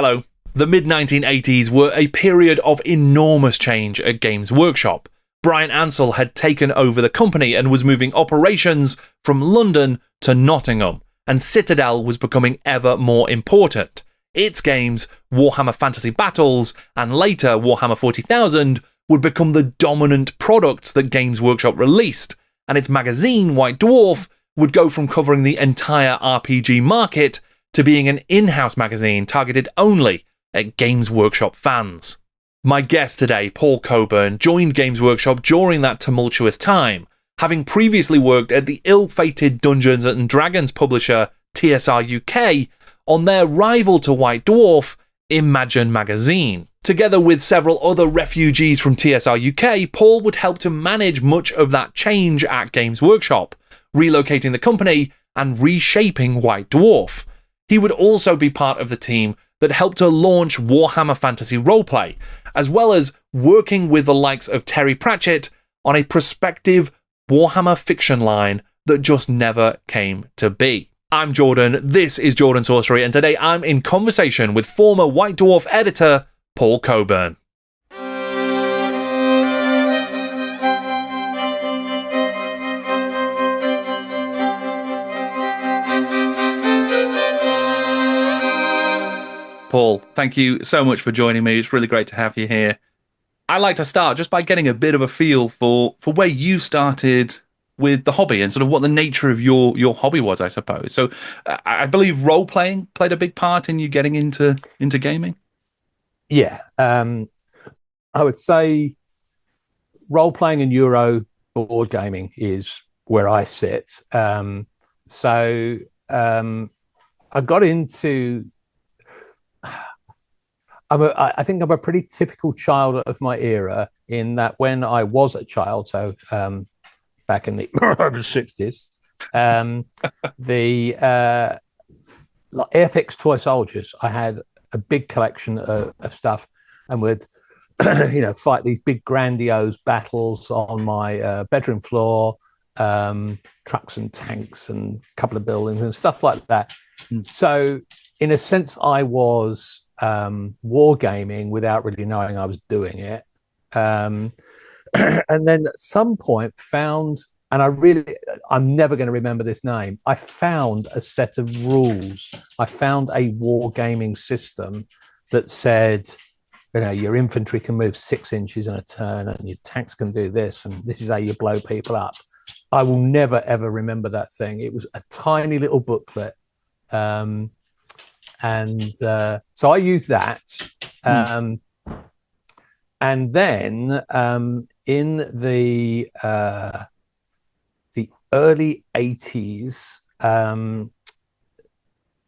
Hello. The mid-1980s were a period of enormous change at Games Workshop. Bryan Ansell had taken over the company and was moving operations from London to Nottingham, and Citadel was becoming ever more important. Its games, Warhammer Fantasy Battles and later Warhammer 40,000, would become the dominant products that Games Workshop released, and its magazine, White Dwarf, would go from covering the entire RPG market to being an in-house magazine targeted only at Games Workshop fans. My guest today, Paul Cockburn, joined Games Workshop during that tumultuous time, having previously worked at the ill-fated Dungeons & Dragons publisher TSR UK on their rival to White Dwarf, Imagine magazine. Together with several other refugees from TSR UK, Paul would help to manage much of that change at Games Workshop, relocating the company and reshaping White Dwarf. He would also be part of the team that helped to launch Warhammer Fantasy Roleplay, as well as working with the likes of Terry Pratchett on a prospective Warhammer fiction line that just never came to be. I'm Jordan, this is Jordan Sorcery, and today I'm in conversation with former White Dwarf editor Paul Cockburn. Paul, thank you so much for joining me. It's really great to have you here. I'd like to start just by getting a bit of a feel for where you started with the hobby and sort of what the nature of your hobby was, I suppose. So I believe role-playing played a big part in you getting into gaming? Yeah. I would say role-playing and Euro board gaming is where I sit. I got into... I think I'm a pretty typical child of my era in that when I was a child, so back in the 60s, the Airfix toy soldiers, I had a big collection of stuff and would fight these big grandiose battles on my bedroom floor, trucks and tanks and a couple of buildings and stuff like that. So in a sense, I was wargaming without really knowing I was doing it. And then at some point found, and I'm never going to remember this name, I found a set of rules. I found a wargaming system that said, your infantry can move 6 inches in a turn and your tanks can do this, and this is how you blow people up. I will never, ever remember that thing. It was a tiny little booklet. So I used that. And then in the early 80s,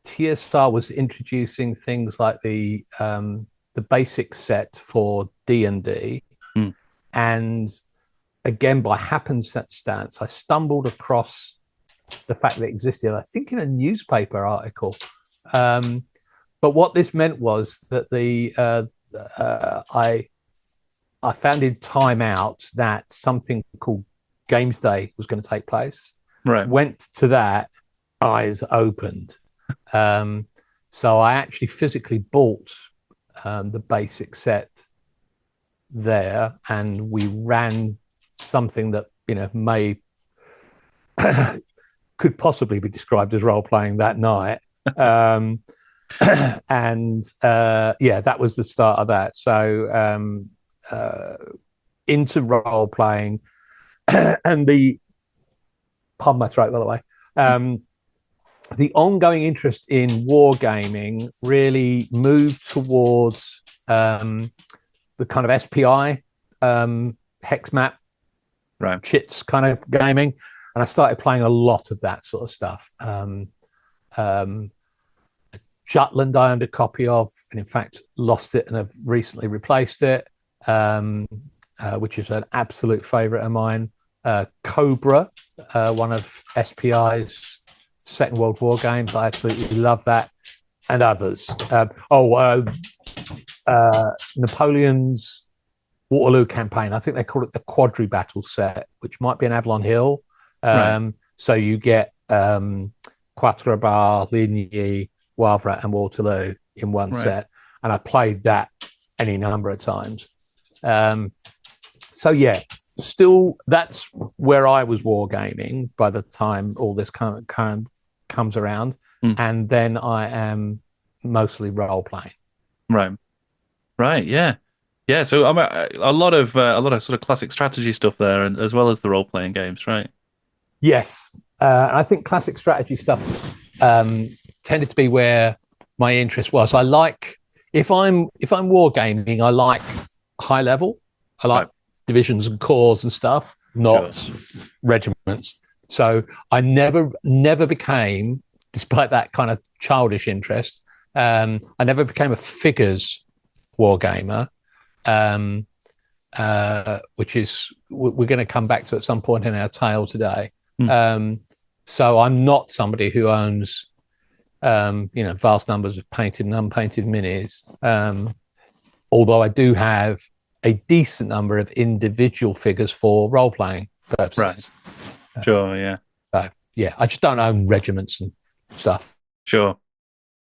TSR was introducing things like the basic set for D&D. And again, by happenstance, I stumbled across the fact that it existed, I think in a newspaper article. But what this meant was that I found in Time Out that something called Games Day was going to take place. Right. Went to that, eyes opened. So I actually physically bought the basic set there, and we ran something that could possibly be described as role playing that night. That was the start of that. So into role playing, and pardon my throat, by the way. The ongoing interest in wargaming really moved towards the kind of SPI, hex map, chits kind of gaming, and I started playing a lot of that sort of stuff. Jutland I owned a copy of, and in fact lost it and have recently replaced it, which is an absolute favourite of mine. Cobra, one of SPI's Second World War games, I absolutely love that, and others. Napoleon's Waterloo campaign, I think they call it the Quadri Battle set, which might be an Avalon Hill. So you get Quatre Barres, Ligny, Wavre and Waterloo in one set. and I played that any number of times. So yeah, still that's where I was wargaming by the time all this kind of comes around, and then I am mostly role playing. Right, yeah. So I'm a lot of sort of classic strategy stuff there, and as well as the role playing games, right? Yes, I think classic strategy stuff tended to be where my interest was. I like if I'm wargaming, I like high level. I like divisions and corps and stuff, not regiments. So I never became, despite that kind of childish interest, I never became a figures wargamer, which is we're going to come back to at some point in our tale today. So I'm not somebody who owns vast numbers of painted and unpainted minis, although I do have a decent number of individual figures for role-playing purposes. Right. Sure, yeah. So, yeah, I just don't own regiments and stuff. Sure.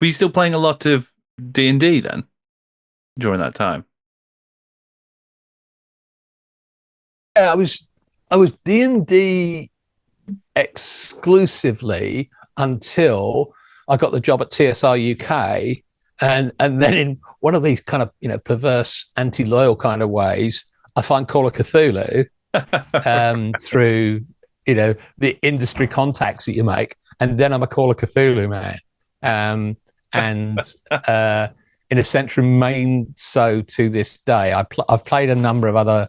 Were you still playing a lot of D&D then during that time? Yeah, I was D&D exclusively until I got the job at TSR UK, and then in one of these kind of perverse anti-loyal kind of ways, I find Call of Cthulhu through the industry contacts that you make, and then I'm a Call of Cthulhu man, and in a sense remain so to this day. I've played a number of other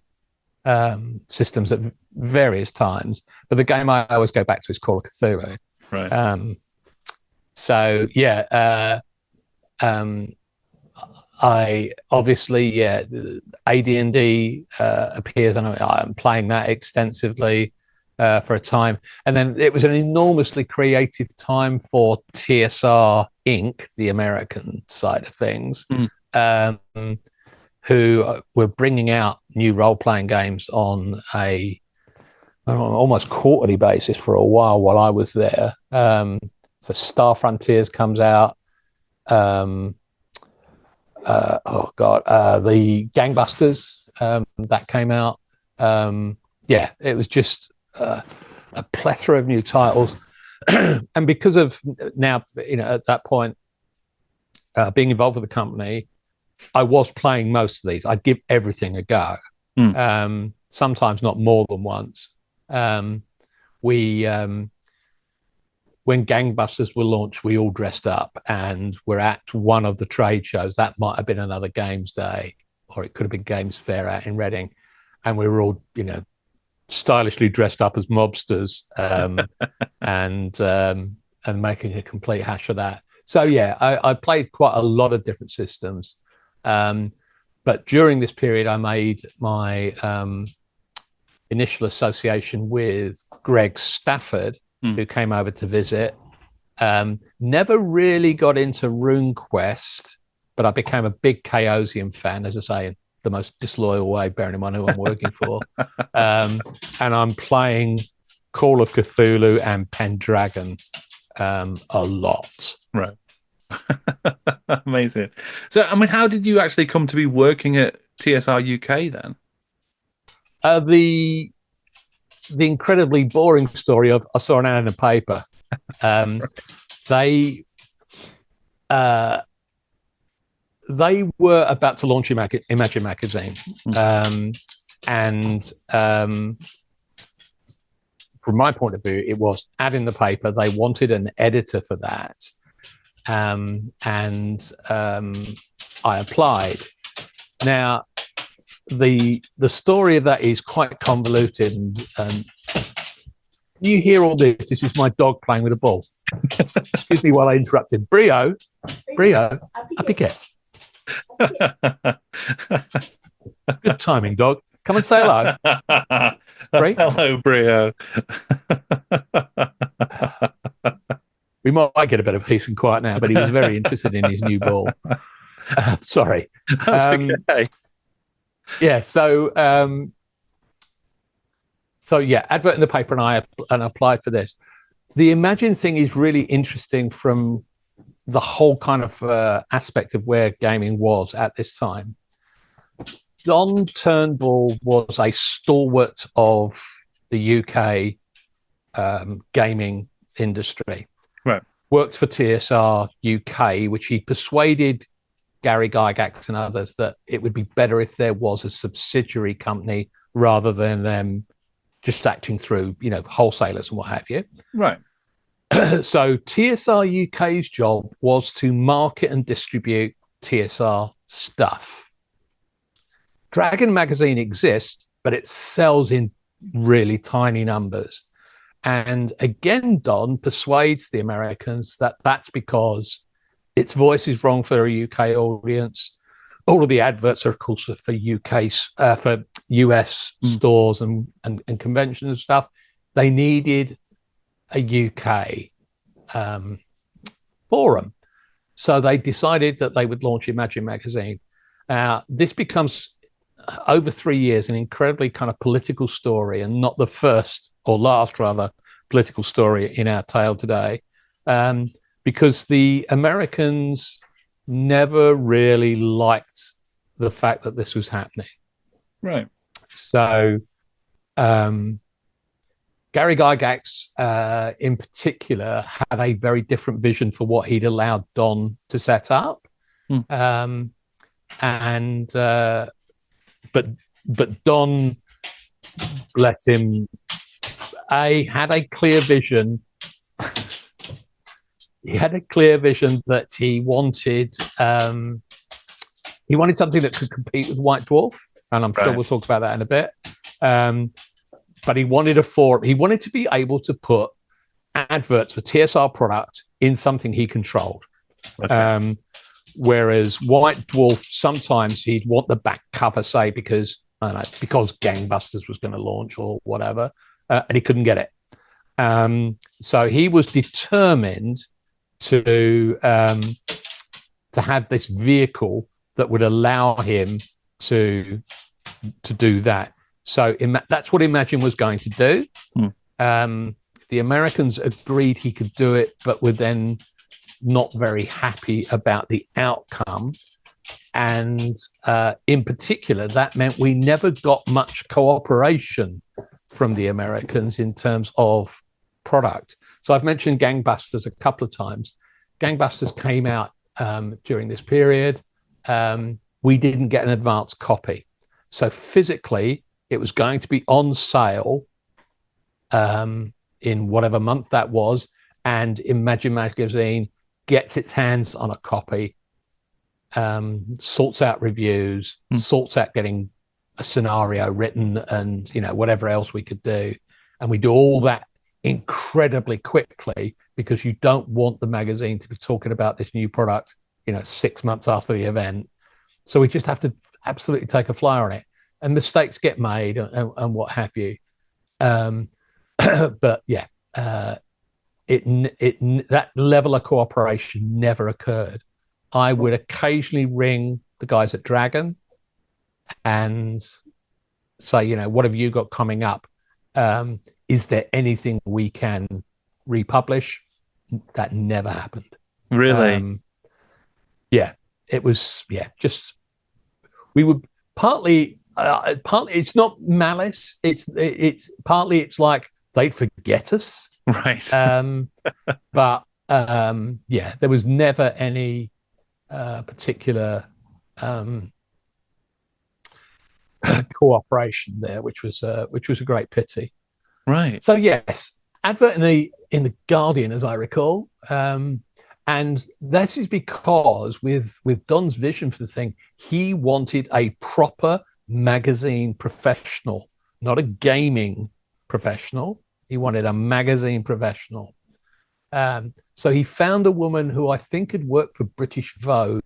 systems at various times, but the game I always go back to is Call of Cthulhu. Right. So yeah, I obviously AD&D appears, and I'm playing that extensively for a time, and then it was an enormously creative time for TSR Inc., the American side of things, who were bringing out new role-playing games on a almost quarterly basis for a while I was there. So Star Frontiers comes out. The Gangbusters that came out. It was just a plethora of new titles, and because of now, at that point, being involved with the company, I was playing most of these. I'd give everything a go. Sometimes not more than once. When Gangbusters were launched, we all dressed up and were at one of the trade shows. That might have been another Games Day, or it could have been Games Fair out in Reading, and we were all, stylishly dressed up as mobsters, and making a complete hash of that. So yeah, I played quite a lot of different systems, but during this period, I made my initial association with Greg Stafford, who came over to visit. Never really got into RuneQuest, but I became a big Chaosium fan, as I say, in the most disloyal way, bearing in mind who I'm working for. And I'm playing Call of Cthulhu and Pendragon a lot. Right. Amazing. So, I mean, how did you actually come to be working at TSR UK then? The incredibly boring story of I saw an ad in the paper. They were about to launch Imagine magazine, and from my point of view, it was ad in the paper. They wanted an editor for that, and I applied. Now, the story of that is quite convoluted, and you hear all this. This is my dog playing with a ball. Excuse me while I interrupted. Brio, happy cat. Good timing, dog. Come and say hello. Brie? Hello, Brio. We might get a bit of peace and quiet now, but he was very interested in his new ball. Sorry. That's okay. Yeah, so advert in the paper, and I applied for this. The Imagine thing is really interesting from the whole kind of aspect of where gaming was at this time. Don Turnbull was a stalwart of the UK gaming industry. Right. Worked for TSR UK, which he persuaded Gary Gygax and others that it would be better if there was a subsidiary company rather than them just acting through, wholesalers and what have you. Right. So TSR UK's job was to market and distribute TSR stuff. Dragon magazine exists, but it sells in really tiny numbers. And again, Don persuades the Americans that that's because its voice is wrong for a UK audience. All of the adverts are, of course, for for US stores and conventions and stuff. They needed a UK forum. So they decided that they would launch Imagine Magazine. This becomes, over 3 years, an incredibly kind of political story, and not the first or last, rather, political story in our tale today, because the Americans never really liked the fact that this was happening. Right. So Gary Gygax, in particular, had a very different vision for what he'd allowed Don to set up. But Don, bless him, had a clear vision. He had a clear vision that he wanted something that could compete with White Dwarf, and I'm sure we'll talk about that in a bit. But he wanted a forum. He wanted to be able to put adverts for TSR product in something he controlled. Okay. Whereas White Dwarf, sometimes he'd want the back cover, say, because Gangbusters was going to launch or whatever, and he couldn't get it. So he was determined to have this vehicle that would allow him to do that. So that's what Imagine was going to do. The Americans agreed he could do it, but were then not very happy about the outcome. And in particular, that meant we never got much cooperation from the Americans in terms of product. So I've mentioned Gangbusters a couple of times. Gangbusters came out during this period. We didn't get an advance copy. So physically, it was going to be on sale in whatever month that was, and Imagine Magazine gets its hands on a copy, sorts out reviews, sorts out getting a scenario written, and whatever else we could do, and we do all that incredibly quickly because you don't want the magazine to be talking about this new product 6 months after the event. So we just have to absolutely take a flyer on it, and mistakes get made and what have you. But yeah, that level of cooperation never occurred. I would occasionally ring the guys at Dragon and say, what have you got coming up? Is there anything we can republish? That never happened. Really? Yeah, it was. Yeah, just we would partly it's not malice. It's partly it's like they forget us. Right. But yeah, there was never any particular cooperation there, which was a great pity. Right. So yes, advert in the Guardian, as I recall, and that is because with Don's vision for the thing, he wanted a proper magazine professional, not a gaming professional. He wanted a magazine professional. So he found a woman who I think had worked for British Vogue,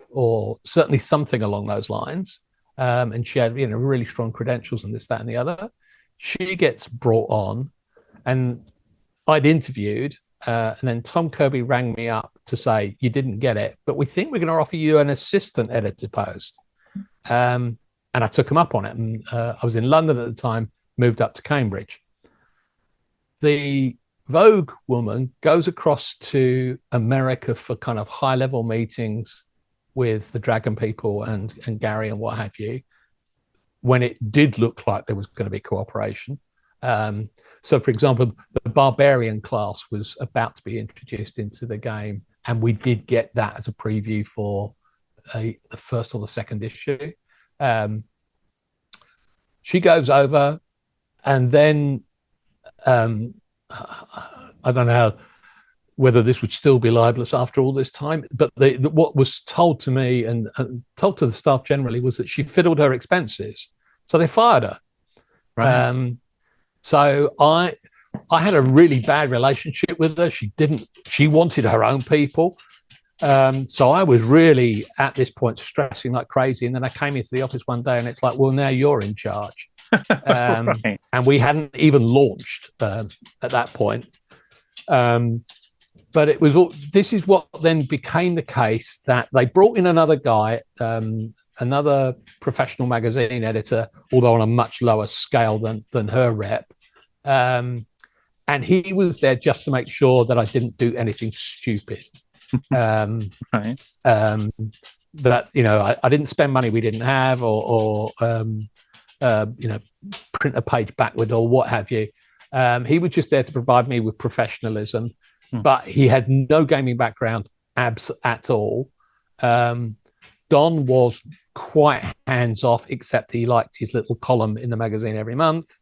or certainly something along those lines. And she had, really strong credentials and this, that, and the other. She gets brought on, and I'd interviewed, and then Tom Kirby rang me up to say, you didn't get it, but we think we're going to offer you an assistant editor post. And I took him up on it. And I was in London at the time, moved up to Cambridge. The Vogue woman goes across to America for kind of high level meetings with the Dragon people and Gary and what have you, when it did look like there was going to be cooperation. So, for example, the Barbarian class was about to be introduced into the game, and we did get that as a preview for the first or the second issue. She goes over, and then I don't know whether this would still be libelous after all this time, but what was told to me and told to the staff generally was that she fiddled her expenses, so they fired her. Right. So I had a really bad relationship with her. She wanted her own people. So I was really at this point stressing like crazy. And then I came into the office one day and it's like, well, now you're in charge. Right. And we hadn't even launched at that point. But this is what then became the case, that they brought in another guy, another professional magazine editor, although on a much lower scale than her rep. And he was there just to make sure that I didn't do anything stupid. Right. That, I didn't spend money we didn't have, or print a page backward or what have you. He was just there to provide me with professionalism, but he had no gaming background at all. Don was quite hands-off, except he liked his little column in the magazine every month.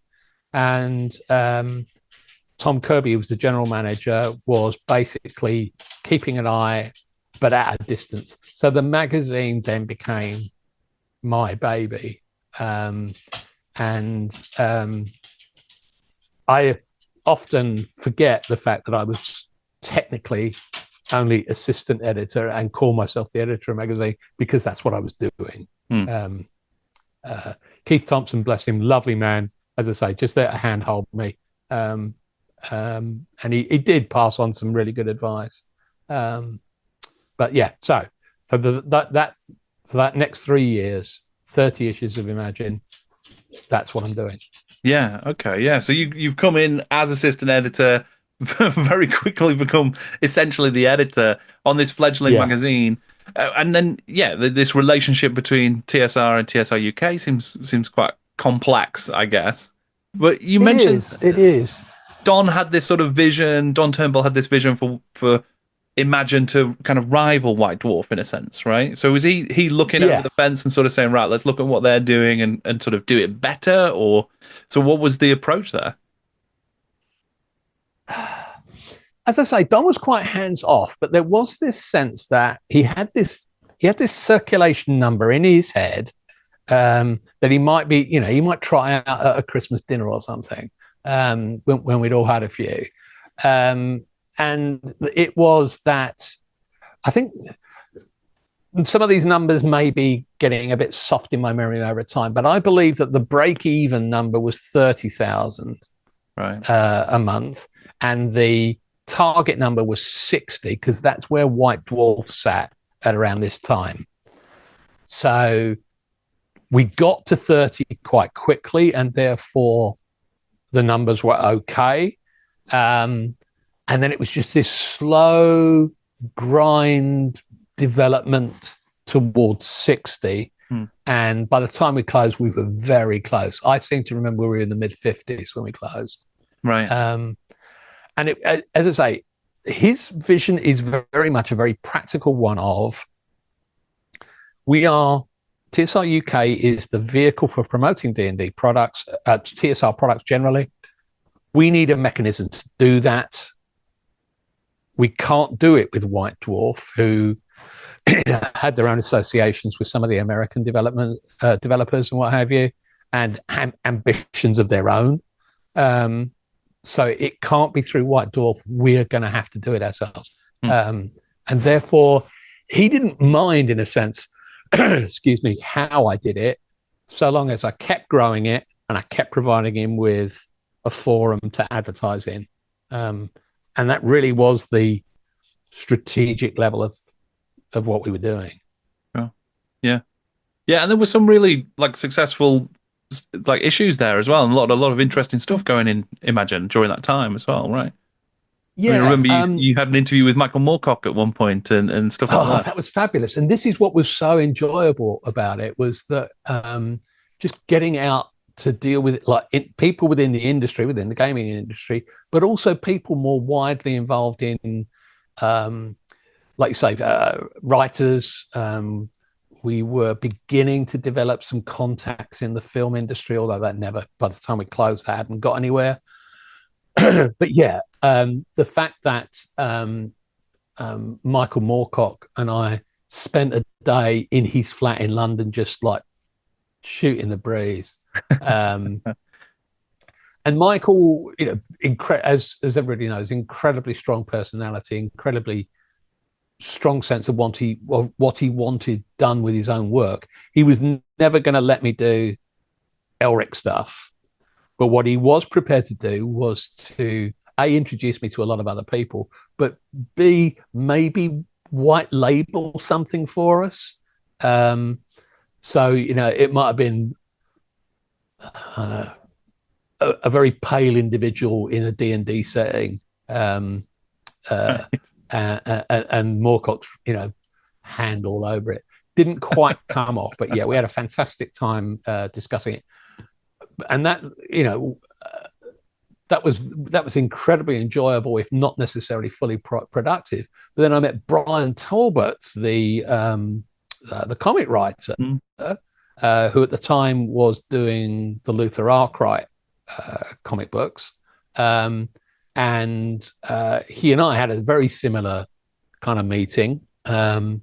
And Tom Kirby, who was the general manager, was basically keeping an eye, but at a distance. So the magazine then became my baby. I often forget the fact that I was technically only assistant editor and call myself the editor of a magazine, because that's what I was doing. Keith Thompson, bless him, lovely man, as I say, just there to handhold me. And he did pass on some really good advice. But yeah, so for that next 3 years, 30 issues of Imagine, that's what I'm doing. Yeah. Okay. Yeah. So you've come in as assistant editor, very quickly become essentially the editor on this fledgling magazine, and then this relationship between TSR and TSR UK seems quite complex, I guess. But you mentioned it is. Don had this sort of vision. Don Turnbull had this vision for Imagine to kind of rival White Dwarf in a sense, right? So was he looking over the fence and sort of saying, right, let's look at what they're doing and sort of do it better? Or so what was the approach there? As I say, Don was quite hands off, but there was this sense that he had this circulation number in his head, that he might be, he might try out at a Christmas dinner or something, when we'd all had a few. And it was that, I think some of these numbers may be getting a bit soft in my memory over time, but I believe that the break-even number was 30,000 a month, and the target number was 60, because that's where White Dwarf sat at around this time. So we got to 30 quite quickly, and therefore the numbers were okay. And then it was just this slow grind development towards 60. And by the time we closed, we were very close. I seem to remember we were in the mid-50s when we closed. Right. And as I say, his vision is very much a very practical one of, TSR UK is the vehicle for promoting D&D products, TSR products generally. We need a mechanism to do that. We can't do it with White Dwarf, who had their own associations with some of the American developers and what have you, and ambitions of their own. So it can't be through White Dwarf. We're going to have to do it ourselves. And therefore, he didn't mind, in a sense, excuse me, how I did it, so long as I kept growing it and I kept providing him with a forum to advertise in. And that really was the strategic level of what we were doing. Oh, yeah. And there were some really successful issues there as well, and a lot of interesting stuff going in Imagine during that time as well, right? I mean, I Yeah. remember you had an interview with Michael Moorcock at one point and stuff like that. That was fabulous. And this is what was so enjoyable about it was that just getting out to deal with it, like people within the industry, within the gaming industry, but also people more widely involved in, like you say, writers. We were beginning to develop some contacts in the film industry, although that never, by the time we closed, that hadn't got anywhere. But yeah, the fact that Michael Moorcock and I spent a day in his flat in London, just like shooting the breeze. And Michael, as everybody knows, incredibly strong personality, incredibly strong sense of what he wanted done with his own work. He was never going to let me do Elric stuff, but what he was prepared to do was to introduce me to a lot of other people, but B, maybe white label something for us. So it might have been a very pale individual in a D&D setting, and Moorcock's hand all over it. Didn't quite come off, but yeah, we had a fantastic time discussing it, and that that was incredibly enjoyable, if not necessarily fully productive. But then I met Brian Talbot, the comic writer, who at the time was doing the Luther Arkwright comic books, and he and I had a very similar kind of meeting, and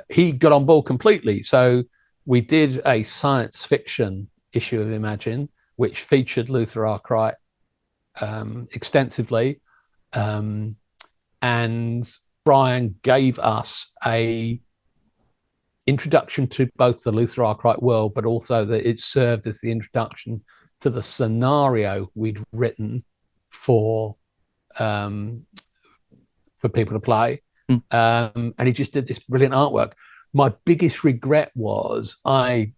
he got on board completely. So we did a science fiction issue of Imagine, which featured Luther Arkwright extensively, and Brian gave us a introduction to both the Luther Arkwright world, but also that it served as the introduction to the scenario we'd written for people to play. And he just did this brilliant artwork. My biggest regret was I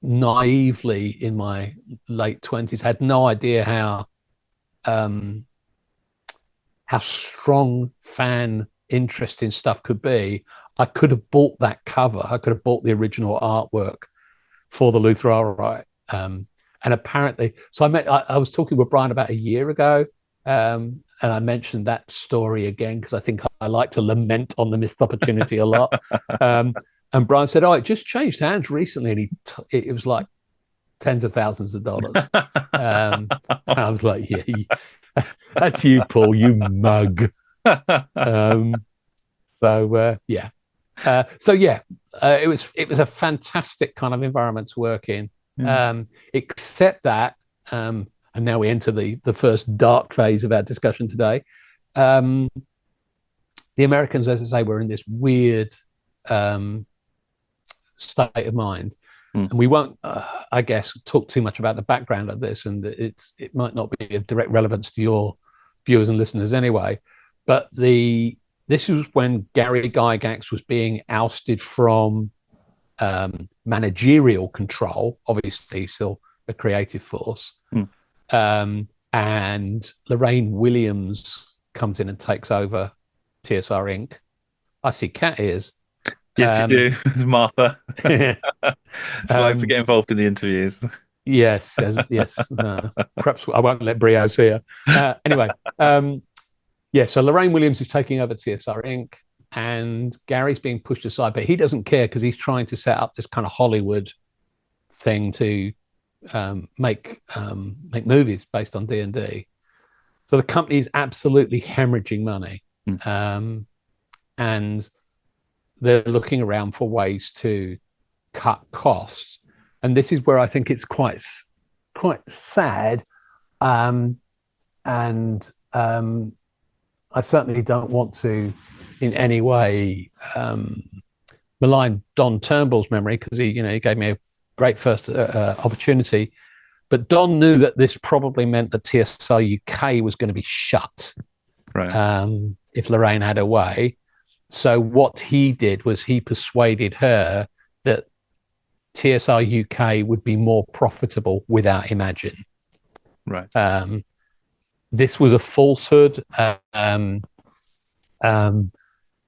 naively, in my late 20s, had no idea how strong fan interest in stuff could be. I could have bought that cover. I could have bought the original artwork for the Luther Arkwright. And apparently, so I was talking with Brian about a year ago, and I mentioned that story again because I think I like to lament on the missed opportunity a lot. And Brian said, "Oh, it just changed hands recently," and it was like tens of thousands of dollars. And I was like, "Yeah, that's you, Paul, you mug." It was a fantastic kind of environment to work in. Except that, and now we enter the first dark phase of our discussion today. The Americans, as I say, were in this weird state of mind, and we won't, I guess, talk too much about the background of this, and it might not be of direct relevance to your viewers and listeners anyway. But this was when Gary Gygax was being ousted from managerial control, obviously still a creative force, and Lorraine Williams comes in and takes over TSR Inc. I see cat ears. Yes, you do. It's Martha. She likes to get involved in the interviews. Yes. No, perhaps I won't let Brios hear. Anyway, so Lorraine Williams is taking over TSR Inc. and Gary's being pushed aside, but he doesn't care because he's trying to set up this kind of Hollywood thing to make movies based on D&D. So the company is absolutely hemorrhaging money, and they're looking around for ways to cut costs. And this is where I think it's quite sad, and I certainly don't want to in any way malign Don Turnbull's memory, because he gave me a great first opportunity. But Don knew that this probably meant that TSR UK was going to be shut, right? If Lorraine had her way. So what he did was he persuaded her that TSR UK would be more profitable without Imagine. Right. this was a falsehood. And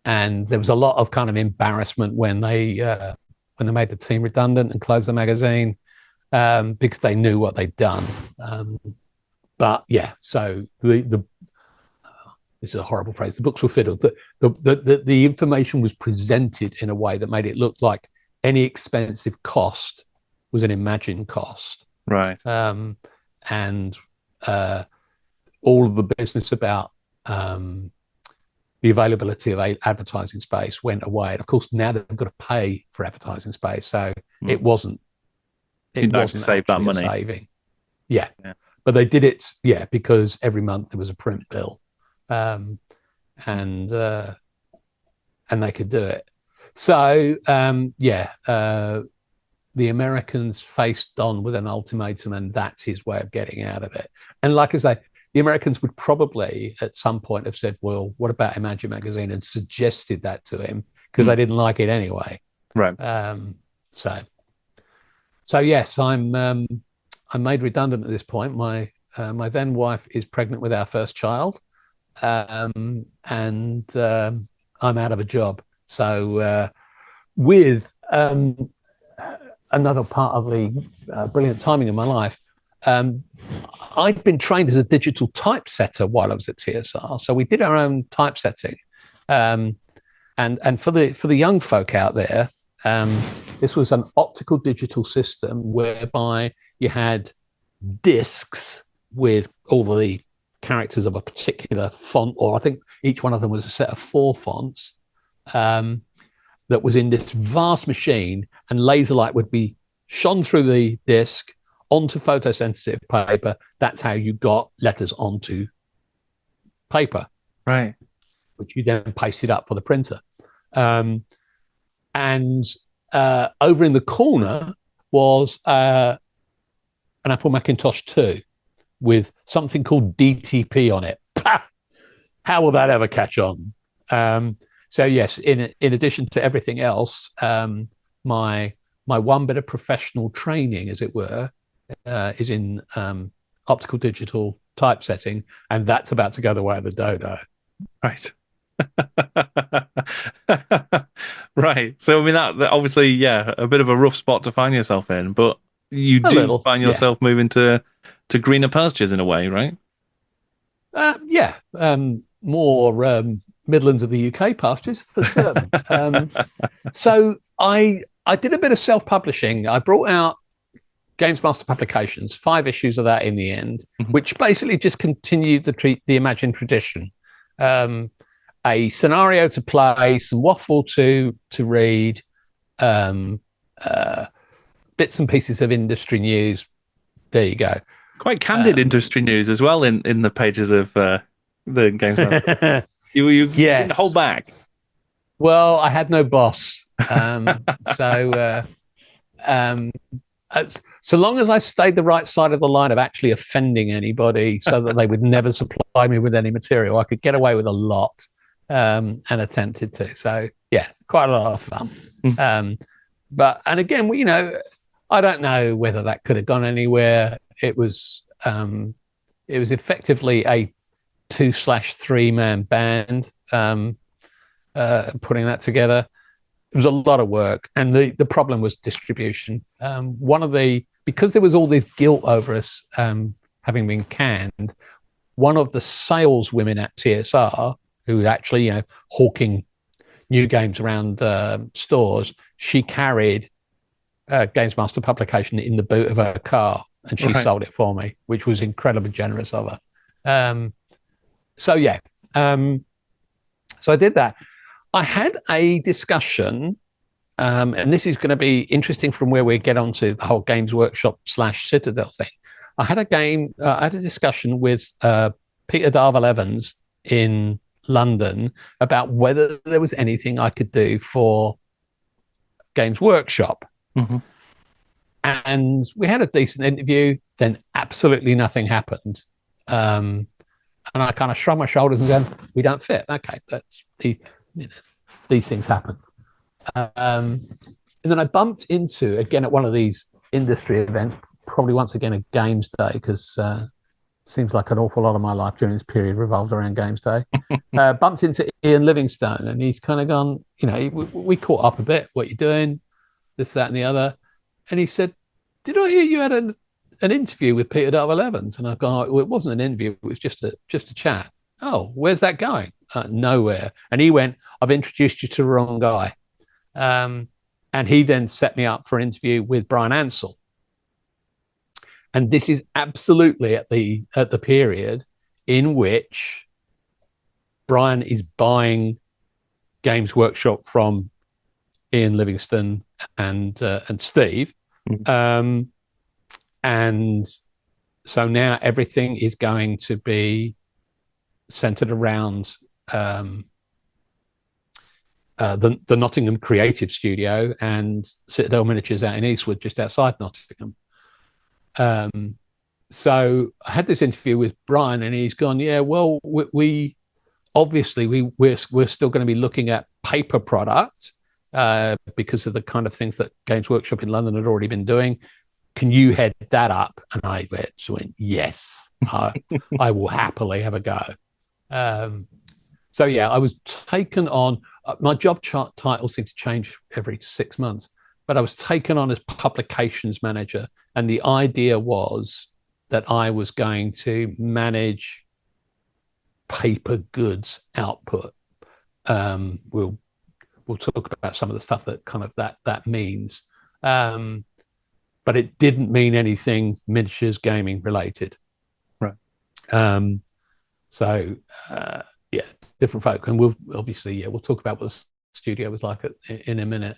there was a lot of kind of embarrassment when they made the team redundant and closed the magazine, because they knew what they'd done. But yeah, so the this is a horrible phrase. The books were fiddled. The information was presented in a way that made it look like any expensive cost was an imagined cost. Right. And all of the business about the availability of advertising space went away. And of course, now they've got to pay for advertising space. So it wasn't. It wasn't save that money. Saving. Yeah. But they did it, because every month there was a print bill, and they could do it. So the Americans faced Don with an ultimatum, and that's his way of getting out of it. And like I say, the Americans would probably at some point have said, well, what about Imagine Magazine, and suggested that to him because they didn't like it anyway. Right. So yes, I'm made redundant at this point. My then wife is pregnant with our first child, and I'm out of a job. So with another part of the brilliant timing of my life, I'd been trained as a digital typesetter while I was at TSR. So we did our own typesetting, and for the young folk out there, this was an optical digital system whereby you had discs with all the characters of a particular font, or I think each one of them was a set of 4 fonts, that was in this vast machine, and laser light would be shone through the disc onto photosensitive paper. That's how you got letters onto paper, right? Which you then pasted up for the printer. And over in the corner was an Apple Macintosh 2 with something called DTP on it. How will that ever catch on? So yes, in addition to everything else, my one bit of professional training, as it were, is in optical digital typesetting, and that's about to go the way of the dodo. Right. Right. So I mean that obviously, a bit of a rough spot to find yourself in, but you do find yourself moving to greener pastures in a way, right? More Midlands of the UK pastures for certain. So I did a bit of self-publishing. I brought out Games Master Publications, 5 issues of that in the end, which basically just continued the Imagine tradition. A scenario to play, some waffle to read, bits and pieces of industry news. There you go. Quite candid industry news as well in the pages of the Games Master. You didn't hold back. Well, I had no boss, so long as I stayed the right side of the line of actually offending anybody, so that they would never supply me with any material, I could get away with a lot, and attempted to. So yeah, quite a lot of fun. And again, I don't know whether that could have gone anywhere. It was effectively a 2/3 man band, putting that together. It was a lot of work, and the problem was distribution. Because there was all this guilt over us having been canned, one of the sales women at TSR, who was actually hawking new games around stores, she carried Games Master Publication in the boot of her car, and she sold it for me, which was incredibly generous of her. So I did that. I had a discussion, and this is going to be interesting from where we get onto the whole Games Workshop / Citadel thing. I had a discussion with Peter Darvell-Evans in London about whether there was anything I could do for Games Workshop. And we had a decent interview, then absolutely nothing happened. And I kind of shrugged my shoulders and said, we don't fit. Okay, that's these things happen. And then I bumped into, again, at one of these industry events, probably once again a games day, because seems like an awful lot of my life during this period revolved around Games Day. Bumped into Ian Livingstone, and he's kind of gone, we caught up a bit. What you doing? This, that, and the other. And he said, "Did I hear you had an interview with Peter Darwell-Evans?" And I've gone, "Well, it wasn't an interview. It was just a chat." "Oh, where's that going?" "Nowhere." And he went, "I've introduced you to the wrong guy." And he then set me up for an interview with Bryan Ansell. And this is absolutely at the period in which Bryan is buying Games Workshop from Ian Livingstone and Steve. Mm-hmm. And so now everything is going to be centered around the Nottingham Creative Studio and Citadel Miniatures out in Eastwood, just outside Nottingham. So I had this interview with Bryan, and he's gone, "Yeah, well, we're still going to be looking at paper product because of the kind of things that Games Workshop in London had already been doing. Can you head that up?" And I went, "Yes, I will happily have a go." So yeah, I was taken on. My job title seemed to change every 6 months, but I was taken on as publications manager, and the idea was that I was going to manage paper goods output. We'll talk about some of the stuff that kind of that means, but it didn't mean anything miniatures gaming related. Right. Yeah, different folk, and we'll talk about what the studio was like in a minute.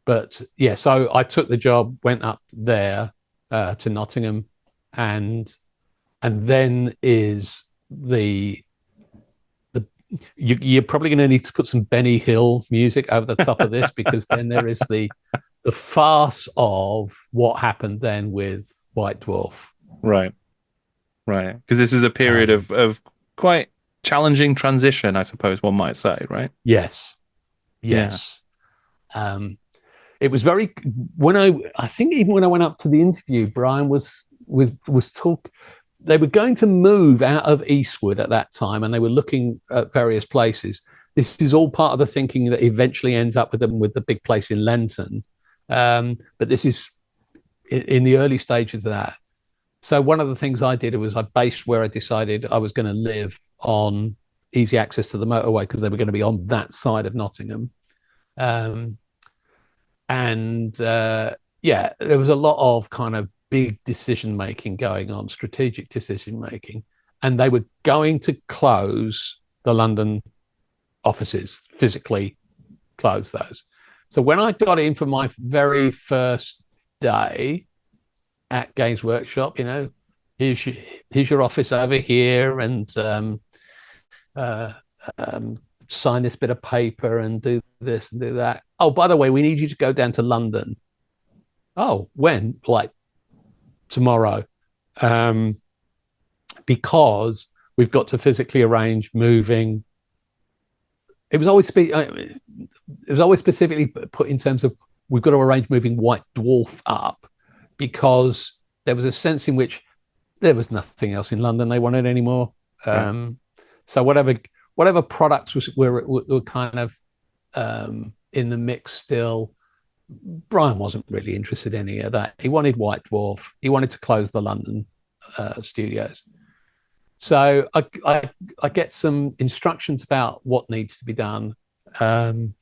But yeah, so I took the job, went up there to Nottingham, and then is you're probably going to need to put some Benny Hill music over the top of this, because then there is the farce of what happened then with White Dwarf. Right. Because this is a period of quite challenging transition, I suppose one might say, right? Yes. Yeah. It was very, I think even when I went up to the interview, Bryan was they were going to move out of Eastwood at that time, and they were looking at various places. This is all part of the thinking that eventually ends up with them with the big place in Lenton. But this is in the early stages of that. So one of the things I did was I based where I decided I was going to live on easy access to the motorway, because they were going to be on that side of Nottingham. There was a lot of kind of big decision making going on, strategic decision making, and they were going to close the London offices, physically close those. So when I got in for my very first day at Games Workshop, here's your office over here, and sign this bit of paper and do this and do that. Oh, by the way, we need you to go down to London. Oh, when? Like tomorrow. Because we've got to physically arrange moving. It was always specifically put in terms of we've got to arrange moving White Dwarf up, because there was a sense in which there was nothing else in London they wanted anymore. So whatever products were kind of in the mix still, Bryan wasn't really interested in any of that. He wanted White Dwarf. He wanted to close the London studios. So I get some instructions about what needs to be done, and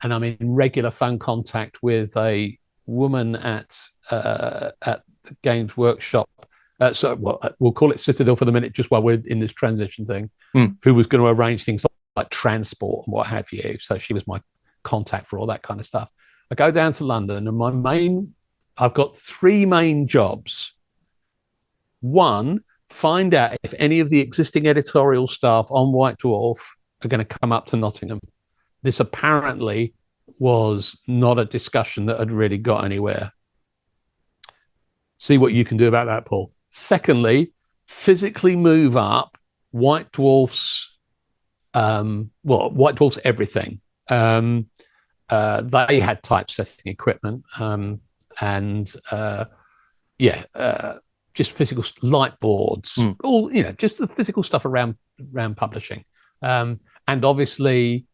I'm in regular phone contact with a woman at the Games Workshop. We'll call it Citadel for the minute, just while we're in this transition thing, who was going to arrange things like transport and what have you. So she was my contact for all that kind of stuff. I go down to London, and I've got 3 main jobs. One, find out if any of the existing editorial staff on White Dwarf are going to come up to Nottingham. This apparently was not a discussion that had really got anywhere. See what you can do about that, Paul. Secondly, physically move up White Dwarf's, White Dwarf's everything. They had typesetting equipment, just physical light boards, all just the physical stuff around publishing, and obviously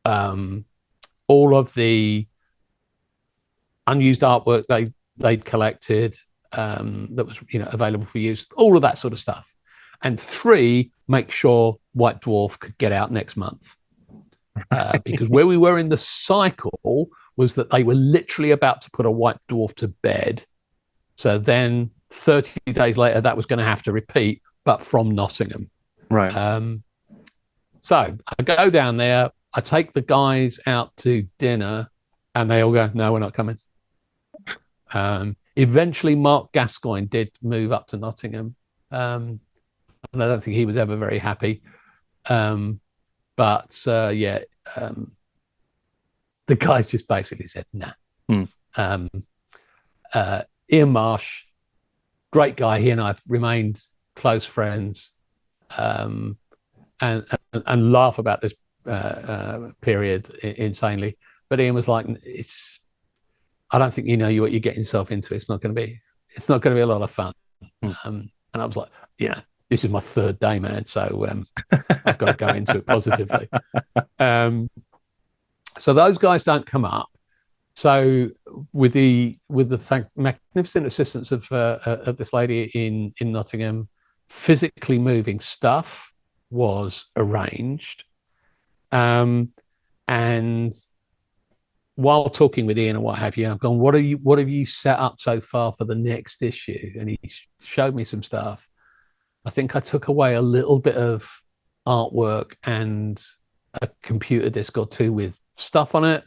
all of the unused artwork they'd collected that was available for use, all of that sort of stuff. And 3, make sure White Dwarf could get out next month. Because where we were in the cycle was that they were literally about to put a White Dwarf to bed. So then 30 days later, that was going to have to repeat, but from Nottingham. Right. So I go down there, I take the guys out to dinner, and they all go, no, we're not coming. Eventually, Mark Gascoigne did move up to Nottingham. And I don't think he was ever very happy. But the guys just basically said, nah. Ian Marsh, great guy. He and I have remained close friends, and laugh about this period insanely. But Ian was like, I don't think you know what you're getting yourself into. It's not going to be a lot of fun. And I was like, this is my 3rd day, man. So I've got to go into it positively. So those guys don't come up. So with the magnificent assistance of this lady in Nottingham, physically moving stuff was arranged. And while talking with Ian and what have you, I've gone, what have you set up so far for the next issue? And he showed me some stuff. I think I took away a little bit of artwork and a computer disc or 2 with stuff on it.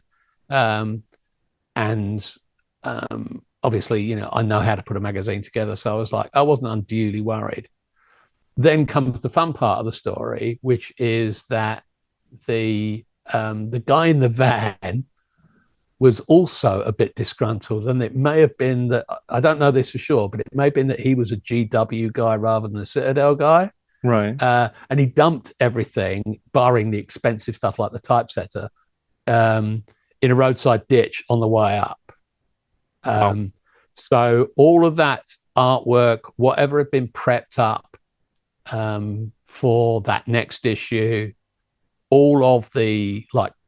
Obviously, I know how to put a magazine together. So I was like, I wasn't unduly worried. Then comes the fun part of the story, which is that the guy in the van was also a bit disgruntled, and it may have been that, I don't know this for sure, but it may have been that he was a GW guy rather than a Citadel guy. Right. And he dumped everything, barring the expensive stuff like the typesetter, in a roadside ditch on the way up. So all of that artwork, whatever had been prepped up for that next issue, all of the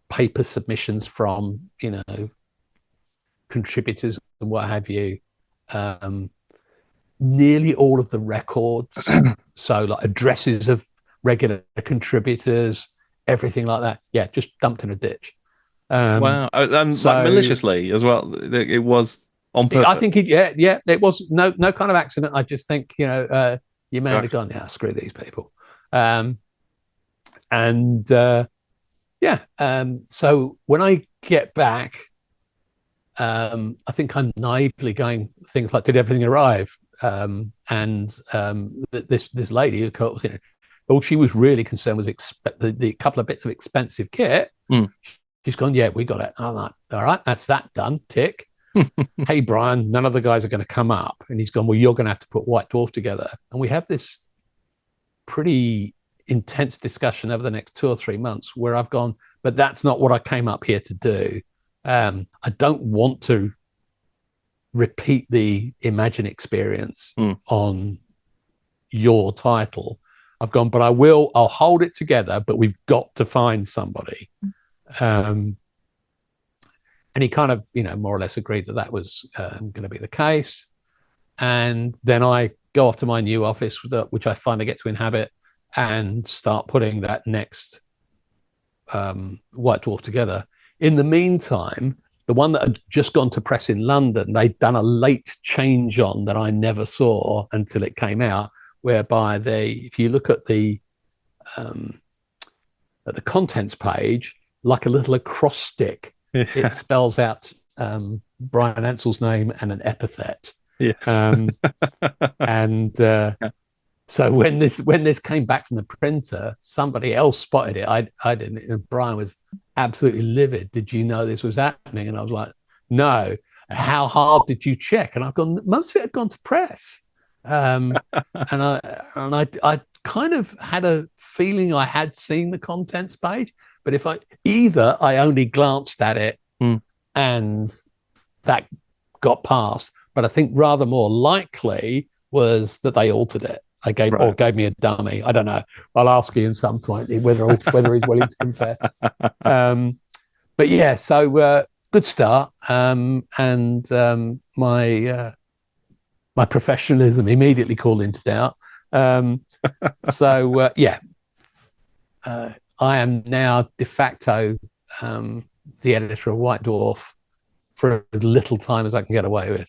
paper submissions from contributors and what have you, nearly all of the records, so addresses of regular contributors, everything like that, just dumped in a ditch. Wow. Maliciously as well. It was on purpose. I think it was no kind of accident. I just think you may have gone, screw these people. So when I get back, I think I'm naively going things like, did everything arrive? This lady, of course, all she was really concerned was the couple of bits of expensive kit. She's gone, yeah, we got it. I'm like, all right, that's that done, tick. Hey, Brian, none of the guys are going to come up. And he's gone, well, you're going to have to put White Dwarf together. And we have this pretty intense discussion over the next 2 or 3 months where I've gone, but that's not what I came up here to do. I don't want to repeat the Imagine experience on your title. I've gone, but I'll hold it together, but we've got to find somebody. And he kind of, more or less agreed that was going to be the case. And then I go off to my new office, which I finally get to inhabit, and start putting that next White Dwarf together. In the meantime, the one that had just gone to press in London, they'd done a late change on that I never saw until it came out, whereby if you look at the contents page, like a little acrostic, it spells out Bryan Ansell's name and an epithet. Yes. So when this came back from the printer, somebody else spotted it. I didn't, and Brian was absolutely livid. Did you know this was happening? And I was like, no. How hard did you check? And I've gone, most of it had gone to press. And I kind of had a feeling I had seen the contents page, but I only glanced at it and that got past. But I think rather more likely was that they altered it. They gave me a dummy. I don't know. I'll ask Ian some point whether he's willing to compare. But yeah, so good start. And my professionalism immediately called into doubt. I am now de facto the editor of White Dwarf for as little time as I can get away with.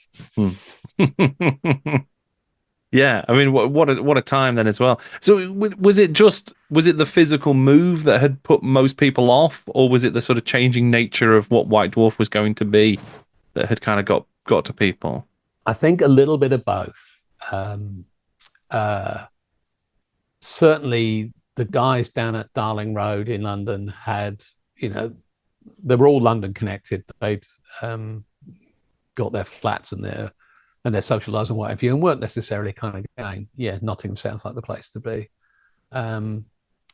Yeah, I mean, what a time then as well. So was it the physical move that had put most people off, or was it the sort of changing nature of what White Dwarf was going to be that had kind of got to people? I think a little bit of both. Certainly, the guys down at Darling Road in London had, they were all London connected. They'd got their flats and their socialising and what have you, and weren't necessarily kind of going, yeah, Nottingham sounds like the place to be.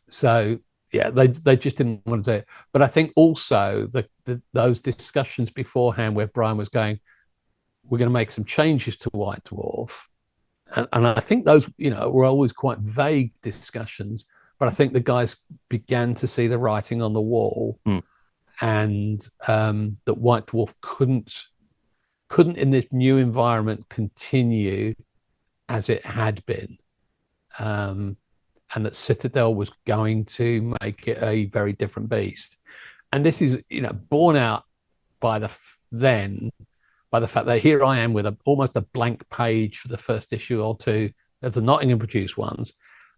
So yeah, they just didn't want to do it. But I think also those discussions beforehand where Bryan was going, we're going to make some changes to White Dwarf. And I think those, were always quite vague discussions, but I think the guys began to see the writing on the wall, and that White Dwarf couldn't in this new environment continue as it had been, and that Citadel was going to make it a very different beast. And this is, borne out by the fact that here I am with almost a blank page for the first issue or two of the Nottingham produced ones,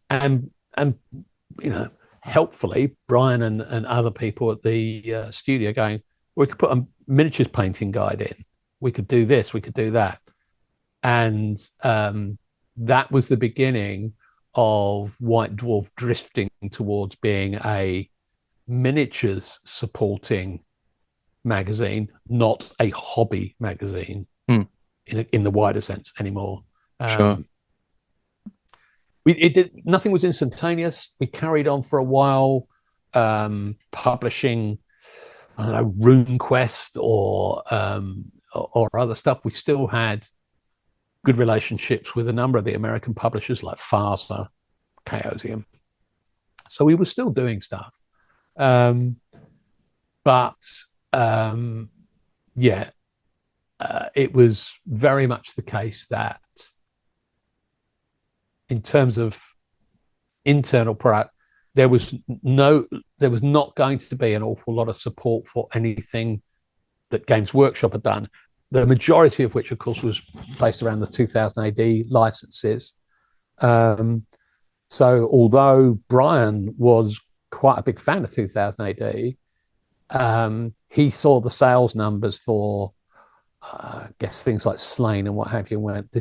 and helpfully Bryan and other people at the studio going, we could put a miniatures painting guide in, we could do this, we could do that, and that was the beginning of White Dwarf drifting towards being a miniatures supporting magazine, not a hobby magazine in the wider sense anymore. Sure. Nothing was instantaneous. We carried on for a while, publishing, I don't know, RuneQuest or other stuff. We still had good relationships with a number of the American publishers like Farsa, Chaosium. So we were still doing stuff. It was very much the case that in terms of internal product, there was not going to be an awful lot of support for anything that Games Workshop had done, the majority of which, of course, was based around the 2000 AD licenses. So although Bryan was quite a big fan of 2000 AD, he saw the sales numbers for, I guess, things like Slain and what have you, and went,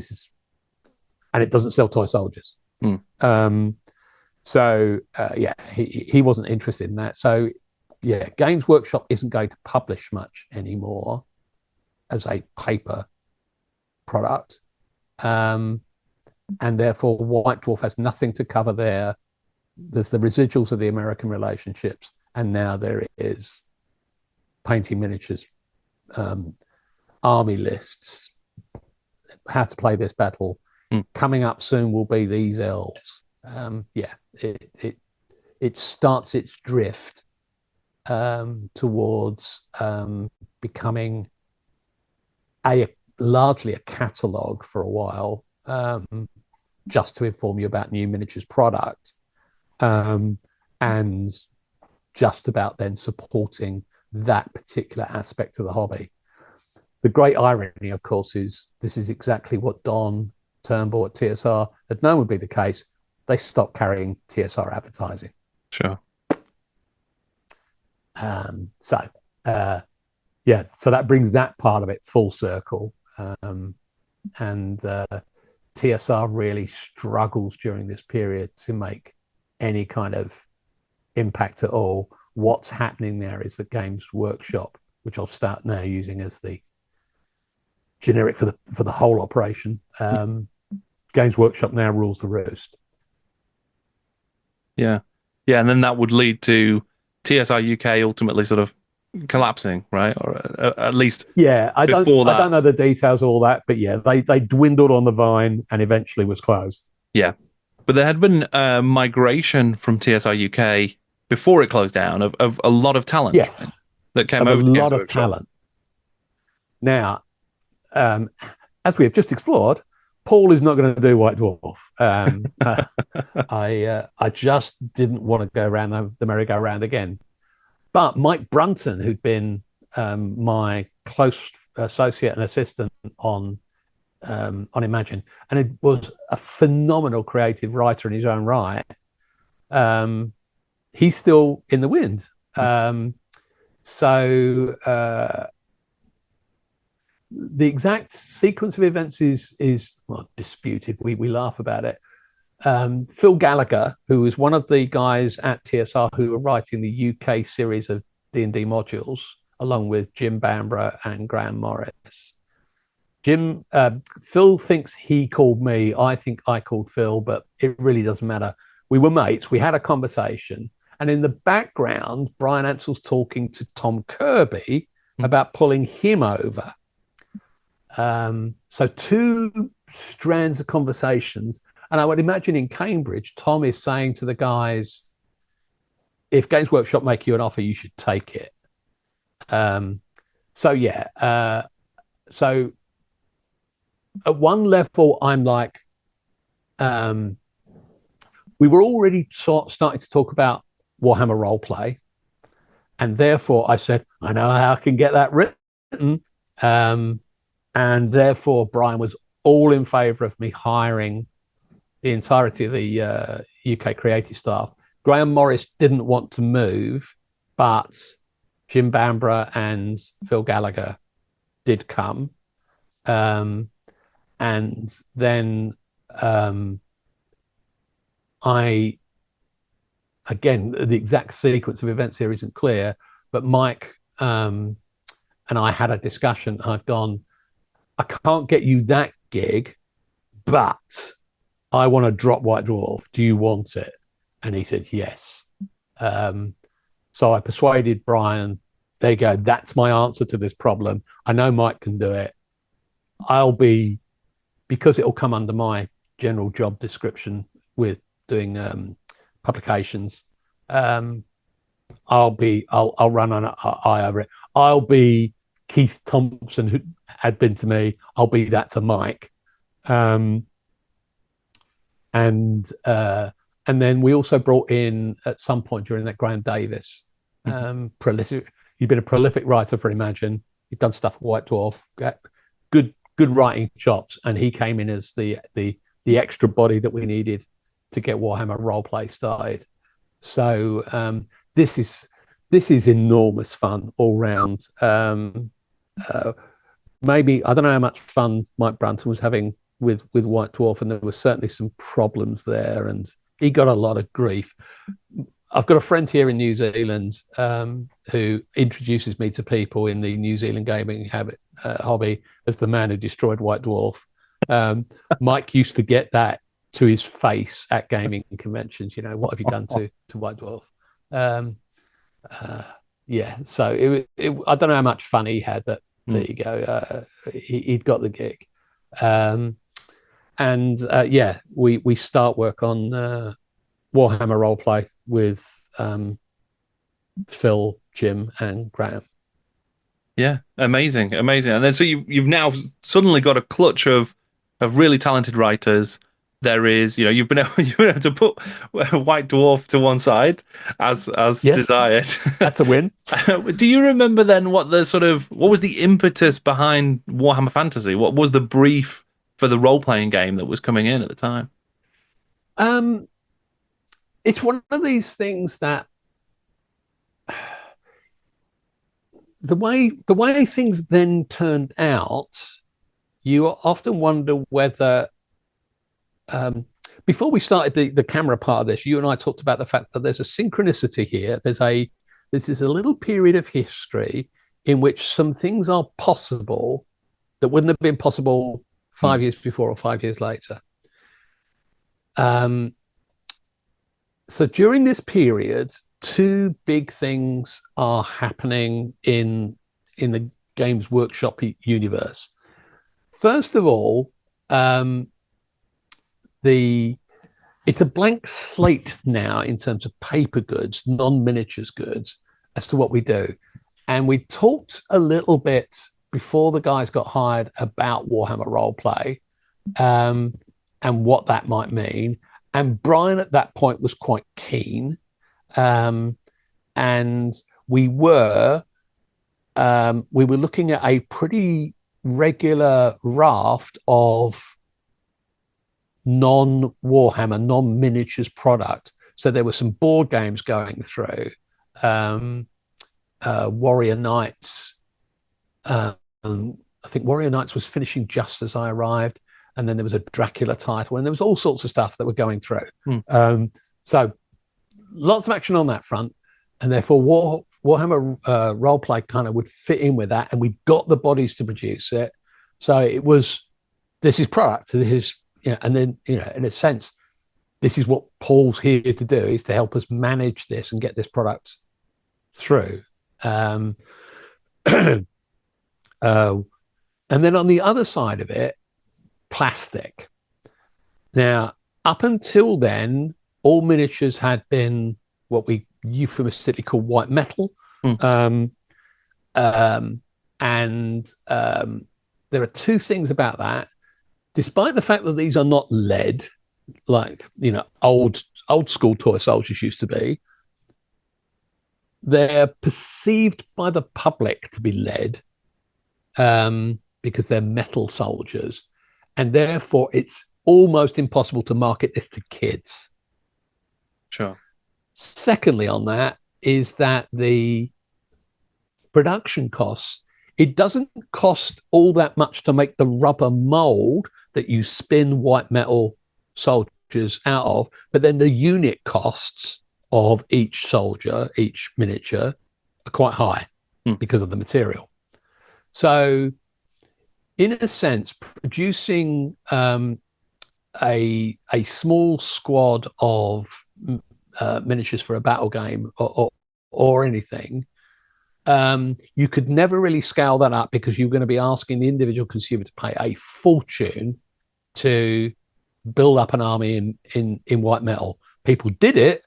and it doesn't sell toy soldiers. He wasn't interested in that. So yeah, Games Workshop isn't going to publish much anymore as a paper product. And therefore White Dwarf has nothing to cover there. There's the residuals of the American relationships, and now there is painting miniatures, army lists, how to play this battle. Coming up soon will be these elves. It starts its drift towards becoming largely a catalogue for a while, just to inform you about new miniatures product, and just about then supporting that particular aspect of the hobby. The great irony, of course, is this is exactly what Don Turnbull at TSR had known would be the case. They stopped carrying TSR advertising. Sure. So that brings that part of it full circle. And TSR really struggles during this period to make any kind of impact at all. What's happening there is that Games Workshop, which I'll start now using as the generic for the whole operation, Games Workshop now rules the roost. Yeah, and then that would lead to TSR UK ultimately sort of collapsing, right? Or at least Yeah, before I that. don't know the details of all that, but yeah, they dwindled on the vine and eventually was closed. Yeah. But there had been a migration from TSR UK before it closed down of a lot of talent, right? Yes, That came of a over to Games lot of Workshop. talent. Now, um, as we have just explored, Paul is not going to do White Dwarf. I just didn't want to go around the merry-go-round again. But Mike Brunton, who'd been my close associate and assistant on Imagine, and it was a phenomenal creative writer in his own right. He's still in the wind. So the exact sequence of events is well, disputed. We laugh about it. Phil Gallagher, who was one of the guys at TSR who were writing the UK series of D&D modules, along with Jim Bamborough and Graham Morris. Phil thinks he called me. I think I called Phil, but it really doesn't matter. We were mates. We had a conversation. And in the background, Bryan Ansell's talking to Tom Kirby about pulling him over. So two strands of conversations. And I would imagine in Cambridge, Tom is saying to the guys, if Games Workshop make you an offer, you should take it. So at one level, I'm like, we were already starting to talk about Warhammer Roleplay. And therefore, I said, I know how I can get that written. And therefore, Bryan was all in favor of me hiring the entirety of the UK creative staff. Graham Morris didn't want to move, but Jim Bamborough and Phil Gallagher did come. And then again, the exact sequence of events here isn't clear, but Mike and I had a discussion. I've gone, I can't get you that gig, but I want to drop White Dwarf. Do you want it? And he said, yes. So I persuaded Bryan, there you go. That's my answer to this problem. I know Mike can do it. Because it'll come under my general job description with doing publications. I'll run on eye over it. I'll be Keith Thompson, who had been to me. I'll be that to Mike. And then we also brought in at some point during that Graham Davis, prolific. He'd been a prolific writer for Imagine. He'd done stuff for White Dwarf, good writing chops, and he came in as the extra body that we needed to get Warhammer Roleplay started. So this is enormous fun all round. Maybe I don't know how much fun Mike Brunton was having with White Dwarf, and there were certainly some problems there, and he got a lot of grief. I've got a friend here in New Zealand who introduces me to people in the New Zealand gaming hobby as the man who destroyed White Dwarf. Mike used to get that to his face at gaming conventions. You know, what have you done to White Dwarf? Yeah, so I don't know how much fun he had, but there you go. He'd got the gig. Yeah, we start work on Warhammer Roleplay with Phil, Jim, and Graham. Yeah, amazing. And then so you've now suddenly got a clutch of really talented writers. There is, you've been able to put White Dwarf to one side as yes, desired. That's a win. Do you remember then what was the impetus behind Warhammer Fantasy? What was the brief for the role-playing game that was coming in at the time? It's one of these things that the way things then turned out, you often wonder whether before we started the camera part of this, you and I talked about the fact that there's a synchronicity here. This is a little period of history in which some things are possible that wouldn't have been possible 5 years before or 5 years later. So during this period, two big things are happening in the Games Workshop universe. First of all, it's a blank slate now in terms of paper goods, non-miniatures goods, as to what we do. And we talked a little bit before the guys got hired about Warhammer Roleplay, and what that might mean. And Bryan at that point was quite keen. And we were looking at a pretty regular raft of non-Warhammer, non-miniatures product. So there were some board games going through, Warrior Knights. I think Warrior Knights was finishing just as I arrived, and then there was a Dracula title, and there was all sorts of stuff that were going through. So lots of action on that front, and therefore Warhammer Roleplay kind of would fit in with that, and we got the bodies to produce it. So it was, this is product, this is, and then, in a sense, this is what Paul's here to do, is to help us manage this and get this product through. And then on the other side of it, plastic. Now, up until then, all miniatures had been what we euphemistically call white metal. And there are two things about that. Despite the fact that these are not lead, like, old school toy soldiers used to be, they're perceived by the public to be lead, because they're metal soldiers, and therefore it's almost impossible to market this to kids. Sure. Secondly, on that is that the production costs, it doesn't cost all that much to make the rubber mold that you spin white metal soldiers out of, but then the unit costs of each soldier, each miniature, are quite high because of the material. So in a sense, producing a small squad of miniatures for a battle game or anything, you could never really scale that up, because you're going to be asking the individual consumer to pay a fortune to build up an army in white metal. People did it,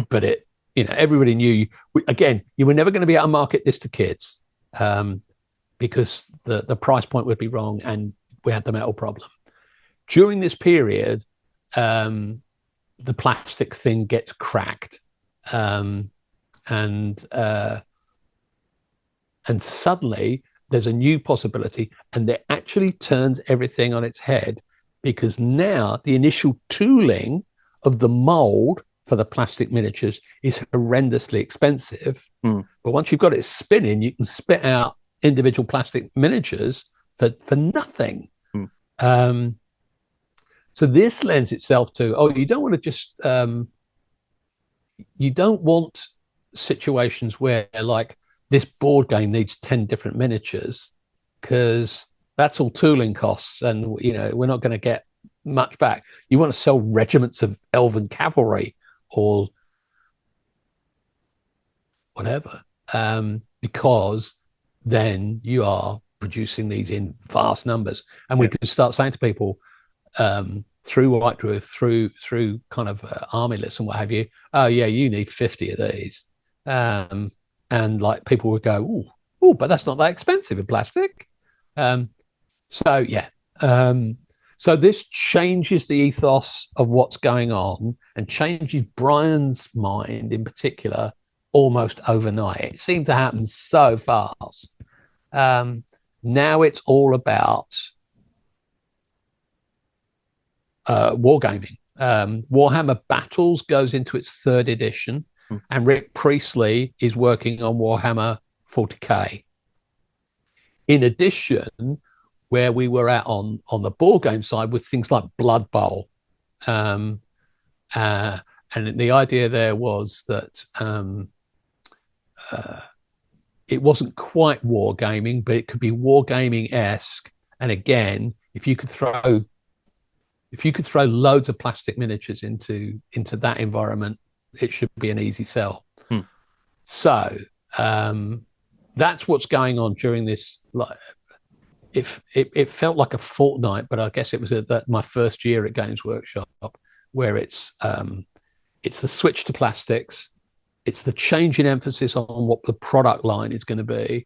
but everybody knew, you were never going to be able to market this to kids, because the price point would be wrong, and we had the metal problem. During this period, the plastic thing gets cracked, and suddenly there's a new possibility, and it actually turns everything on its head, because now the initial tooling of the mold for the plastic miniatures is horrendously expensive. But once you've got it spinning, you can spit out individual plastic miniatures for nothing. So this lends itself to, you don't want to just, you don't want situations where, like, this board game needs 10 different miniatures, because that's all tooling costs, and we're not going to get much back. You want to sell regiments of elven cavalry or whatever, because then you are producing these in vast numbers, and we could start saying to people, through White Dwarf, through kind of army lists and what have you, you need 50 of these, and like people would go, oh, but that's not that expensive in plastic. So this changes the ethos of what's going on, and changes Bryan's mind in particular almost overnight. It seemed to happen so fast. Now it's all about wargaming. Warhammer Battles goes into its 3rd edition, and Rick Priestley is working on Warhammer 40k. In addition, where we were at on the board game side with things like Blood Bowl, and the idea there was that it wasn't quite wargaming, but it could be wargaming-esque. And again, if you could throw loads of plastic miniatures into that environment, it should be an easy sell. So that's what's going on during this. Like, it felt like a fortnight, but I guess it was my first year at Games Workshop, where it's the switch to plastics, it's the change in emphasis on what the product line is going to be.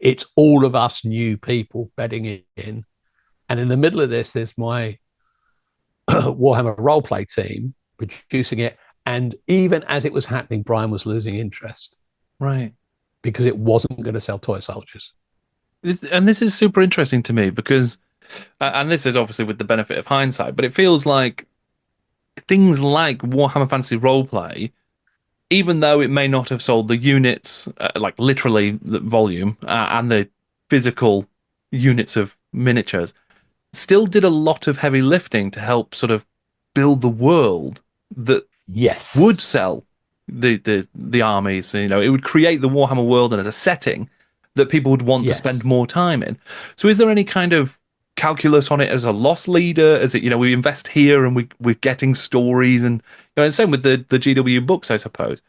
It's all of us new people bedding in, and in the middle of this, there's my Warhammer roleplay team producing it. And even as it was happening, Bryan was losing interest. Right. Because it wasn't going to sell toy soldiers. And this is super interesting to me because, and this is obviously with the benefit of hindsight, but it feels like things like Warhammer Fantasy Roleplay, even though it may not have sold the units, like literally the volume and the physical units of miniatures, still did a lot of heavy lifting to help sort of build the world that would sell the armies. You know, it would create the Warhammer world and as a setting that people would want to spend more time in. So is there any kind of calculus on it as a loss leader? As it, you know, we invest here and we're getting stories, and you know, and same with the GW books, I suppose,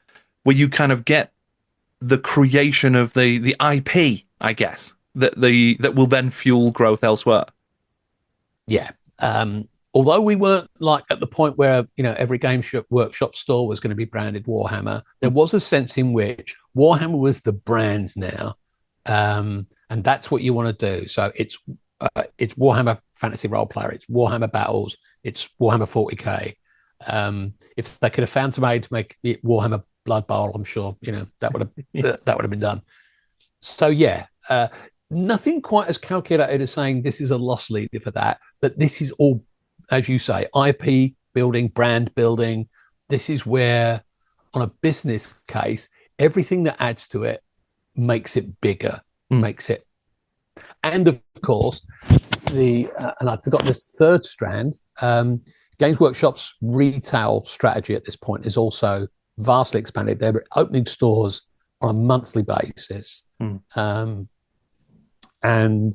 where you kind of get the creation of the IP, I guess, that will then fuel growth elsewhere. Yeah. Although we weren't like at the point where, you know, every workshop store was going to be branded Warhammer, there was a sense in which Warhammer was the brand now. And that's what you want to do. So it's Warhammer Fantasy Roleplayer, it's Warhammer Battles, it's Warhammer 40k. If they could have found a way to make it Warhammer Blood Bowl, I'm sure, you know, that would have been done. So yeah, nothing quite as calculated as saying this is a loss leader for that, but this is all, as you say, IP building, brand building. This is where, on a business case, everything that adds to it makes it bigger, makes it. And of course, and I forgot this third strand, Games Workshop's retail strategy at this point is also vastly expanded. They're opening stores on a monthly basis. And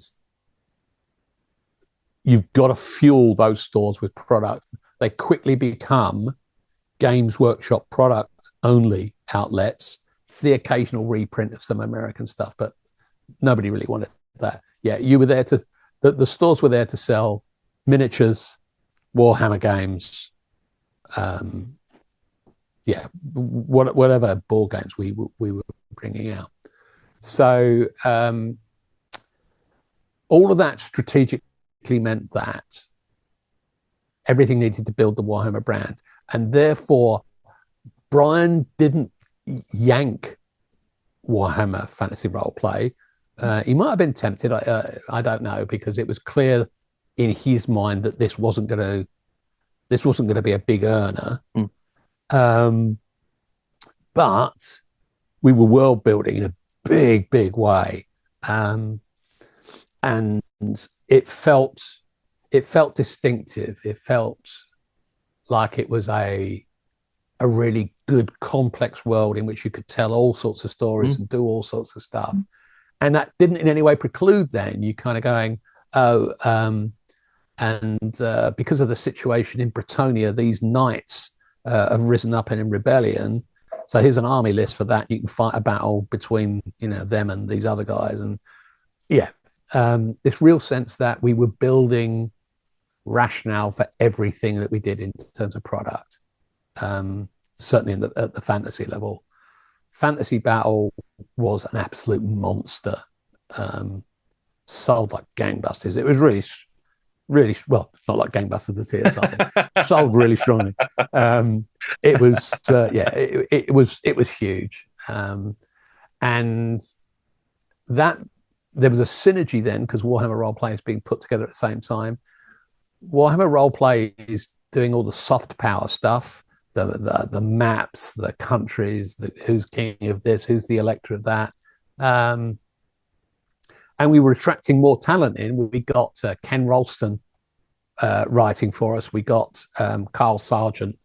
you've got to fuel those stores with product. They quickly become Games Workshop product only outlets, the occasional reprint of some American stuff, but nobody really wanted that. Yeah, you were there the stores were there to sell miniatures, Warhammer games, whatever board games we were bringing out. So all of that strategically meant that everything needed to build the Warhammer brand, and therefore Bryan didn't yank Warhammer Fantasy Roleplay. He might have been tempted, I don't know, because it was clear in his mind that this wasn't going to be a big earner. But we were world building in a big way, and it felt distinctive. It felt like it was a really good, complex world in which you could tell all sorts of stories and do all sorts of stuff. And that didn't in any way preclude then you kind of going, because of the situation in Bretonia, these knights have risen up in rebellion. So here's an army list for that. You can fight a battle between, you know, them and these other guys. And yeah, this real sense that we were building rationale for everything that we did in terms of product. Certainly at the fantasy level. Fantasy Battle was an absolute monster. Sold like gangbusters. It was really well, not like gangbusters, the TSR. Sold really strongly. It was it was huge. And that there was a synergy then, because Warhammer Roleplay is being put together at the same time. Warhammer Roleplay is doing all the soft power stuff, the maps, the countries, who's king of this, who's the elector of that. And we were attracting more talent in. We got Ken Ralston writing for us. We got Carl Sargent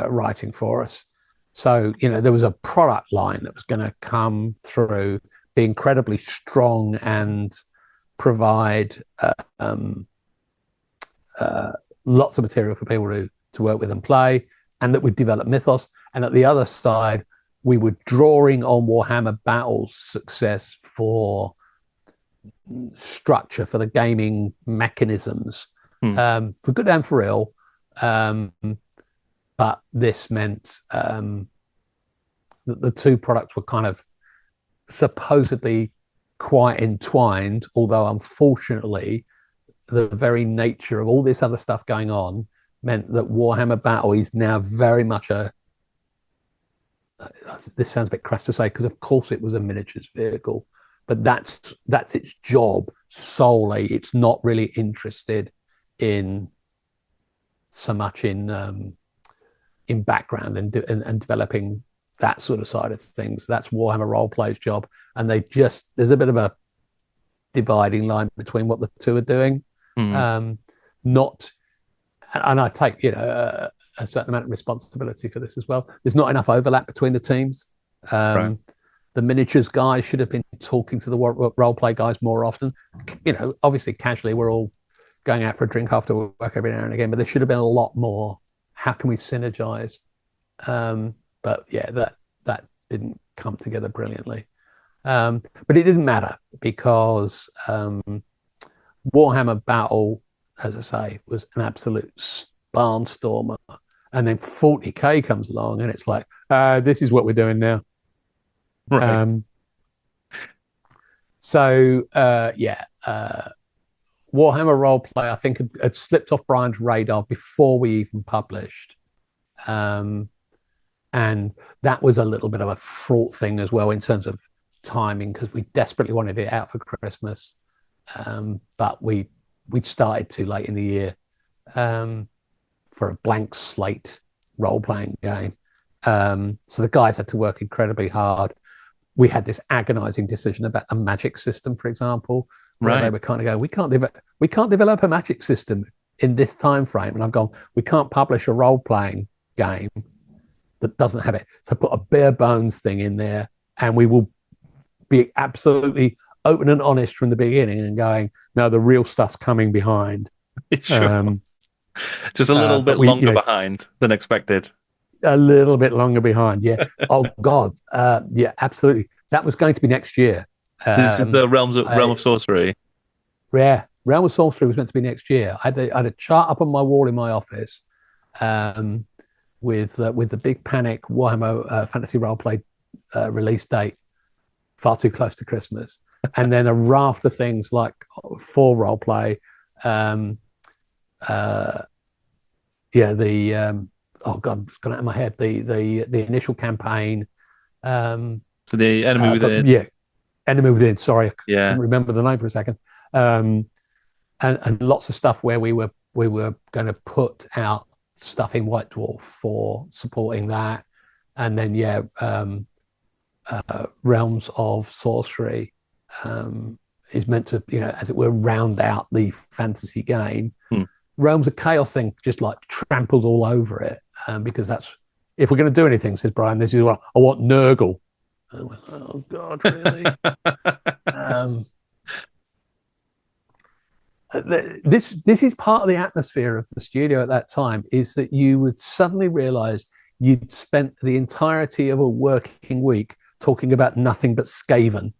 writing for us. So, you know, there was a product line that was going to come through, be incredibly strong and provide lots of material for people to work with and play, and that would develop mythos. And at the other side, we were drawing on Warhammer Battle's success for structure, for the gaming mechanisms, for good and for ill. But this meant that the two products were kind of supposedly quite entwined, although unfortunately the very nature of all this other stuff going on meant that Warhammer Battle is now very much this sounds a bit crass to say, because of course it was a miniatures vehicle, but that's its job solely. It's not really interested in so much in background and developing that sort of side of things. That's Warhammer Roleplay's job, and there's a bit of a dividing line between what the two are doing. Not, and I take a certain amount of responsibility for this as well. There's not enough overlap between the teams. Right. The miniatures guys should have been talking to the roleplay guys more often. Obviously casually we're all going out for a drink after work every now and again, but there should have been a lot more. How can we synergize? But yeah, that didn't come together brilliantly. But it didn't matter, because Warhammer Battle, as I say, was an absolute barnstormer. And then 40k comes along and it's like, this is what we're doing now. Right. Warhammer Roleplay, I think, had slipped off Brian's radar before we even published. And that was a little bit of a fraught thing as well in terms of timing, because we desperately wanted it out for Christmas. But we'd started too late in the year for a blank slate role-playing game. So the guys had to work incredibly hard. We had this agonizing decision about a magic system, for example, where they were kind of going, we can't develop a magic system in this time frame. And I've gone, we can't publish a role-playing game that doesn't have it. So put a bare bones thing in there, and we will be absolutely open and honest from the beginning and going, no, the real stuff's coming behind. Sure. Just a little bit longer behind than expected. A little bit longer behind, yeah. Oh God, yeah, absolutely. That was going to be next year. This is the Realm of Sorcery. Yeah, Realm of Sorcery was meant to be next year. I had a chart up on my wall in my office with the Big Panic Warhammer Fantasy Roleplay release date far too close to Christmas, and then a raft of things like for roleplay. Oh God, it's gone out of my head. The initial campaign. So the Enemy Within. Enemy Within. Sorry, I couldn't remember the name for a second. And lots of stuff where we were going to put out stuff in White Dwarf for supporting that, and then Realms of Sorcery is meant to, as it were, round out the fantasy game. Realms of Chaos thing just like tramples all over it, because that's, if we're going to do anything, says Brian, this is what I want. Nurgle. I went, oh God, really? This is part of the atmosphere of the studio at that time, is that you would suddenly realize you'd spent the entirety of a working week talking about nothing but Skaven.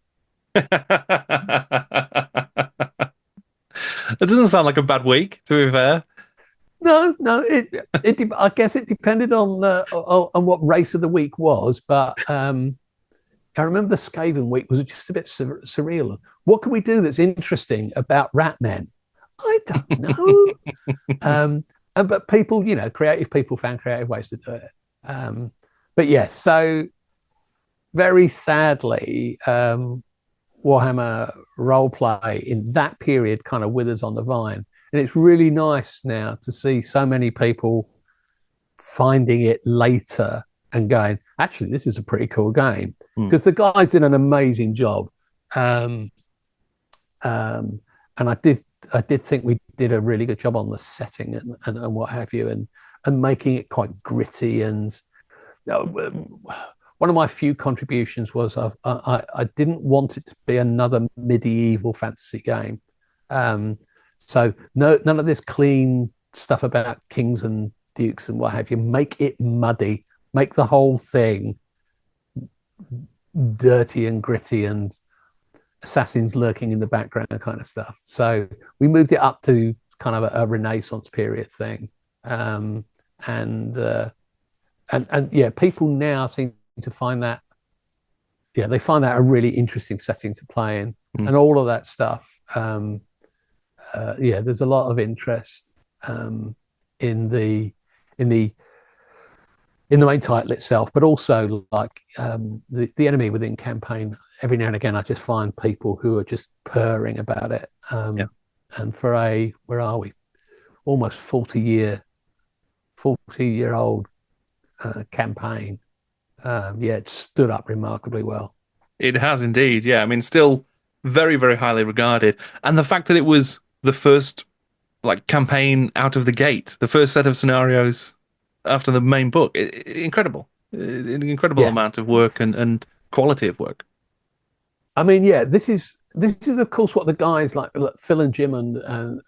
It doesn't sound like a bad week, to be fair. No. I guess it depended on what race of the week was, but I remember the Skaven week was just a bit surreal. What can we do that's interesting about rat men? I don't know. But people, creative people found creative ways to do it. But yeah, so very sadly, Warhammer Roleplay in that period kind of withers on the vine. And it's really nice now to see so many people finding it later and going, actually, this is a pretty cool game. Because the guys did an amazing job. And I did think we did a really good job on the setting and what have you, and making it quite gritty. And one of my few contributions was I didn't want it to be another medieval fantasy game. So none of this clean stuff about kings and dukes and what have you. Make it muddy. Make the whole thing dirty and gritty and assassins lurking in the background kind of stuff. So we moved it up to kind of a Renaissance period thing. And yeah, people now seem to find that, yeah, they find that a really interesting setting to play in, and all of that stuff. Yeah, there's a lot of interest in the main title itself, but also like the enemy within campaign. Every now and again, I just find people who are just purring about it. And for where are we? Almost 40-year-old campaign. Yeah, it stood up remarkably well. It has indeed, yeah. I mean, still very, very highly regarded. And the fact that it was the first like campaign out of the gate, the first set of scenarios after the main book, incredible. An incredible amount of work and quality of work. I mean, yeah, this is of course what the guys like Phil and Jim and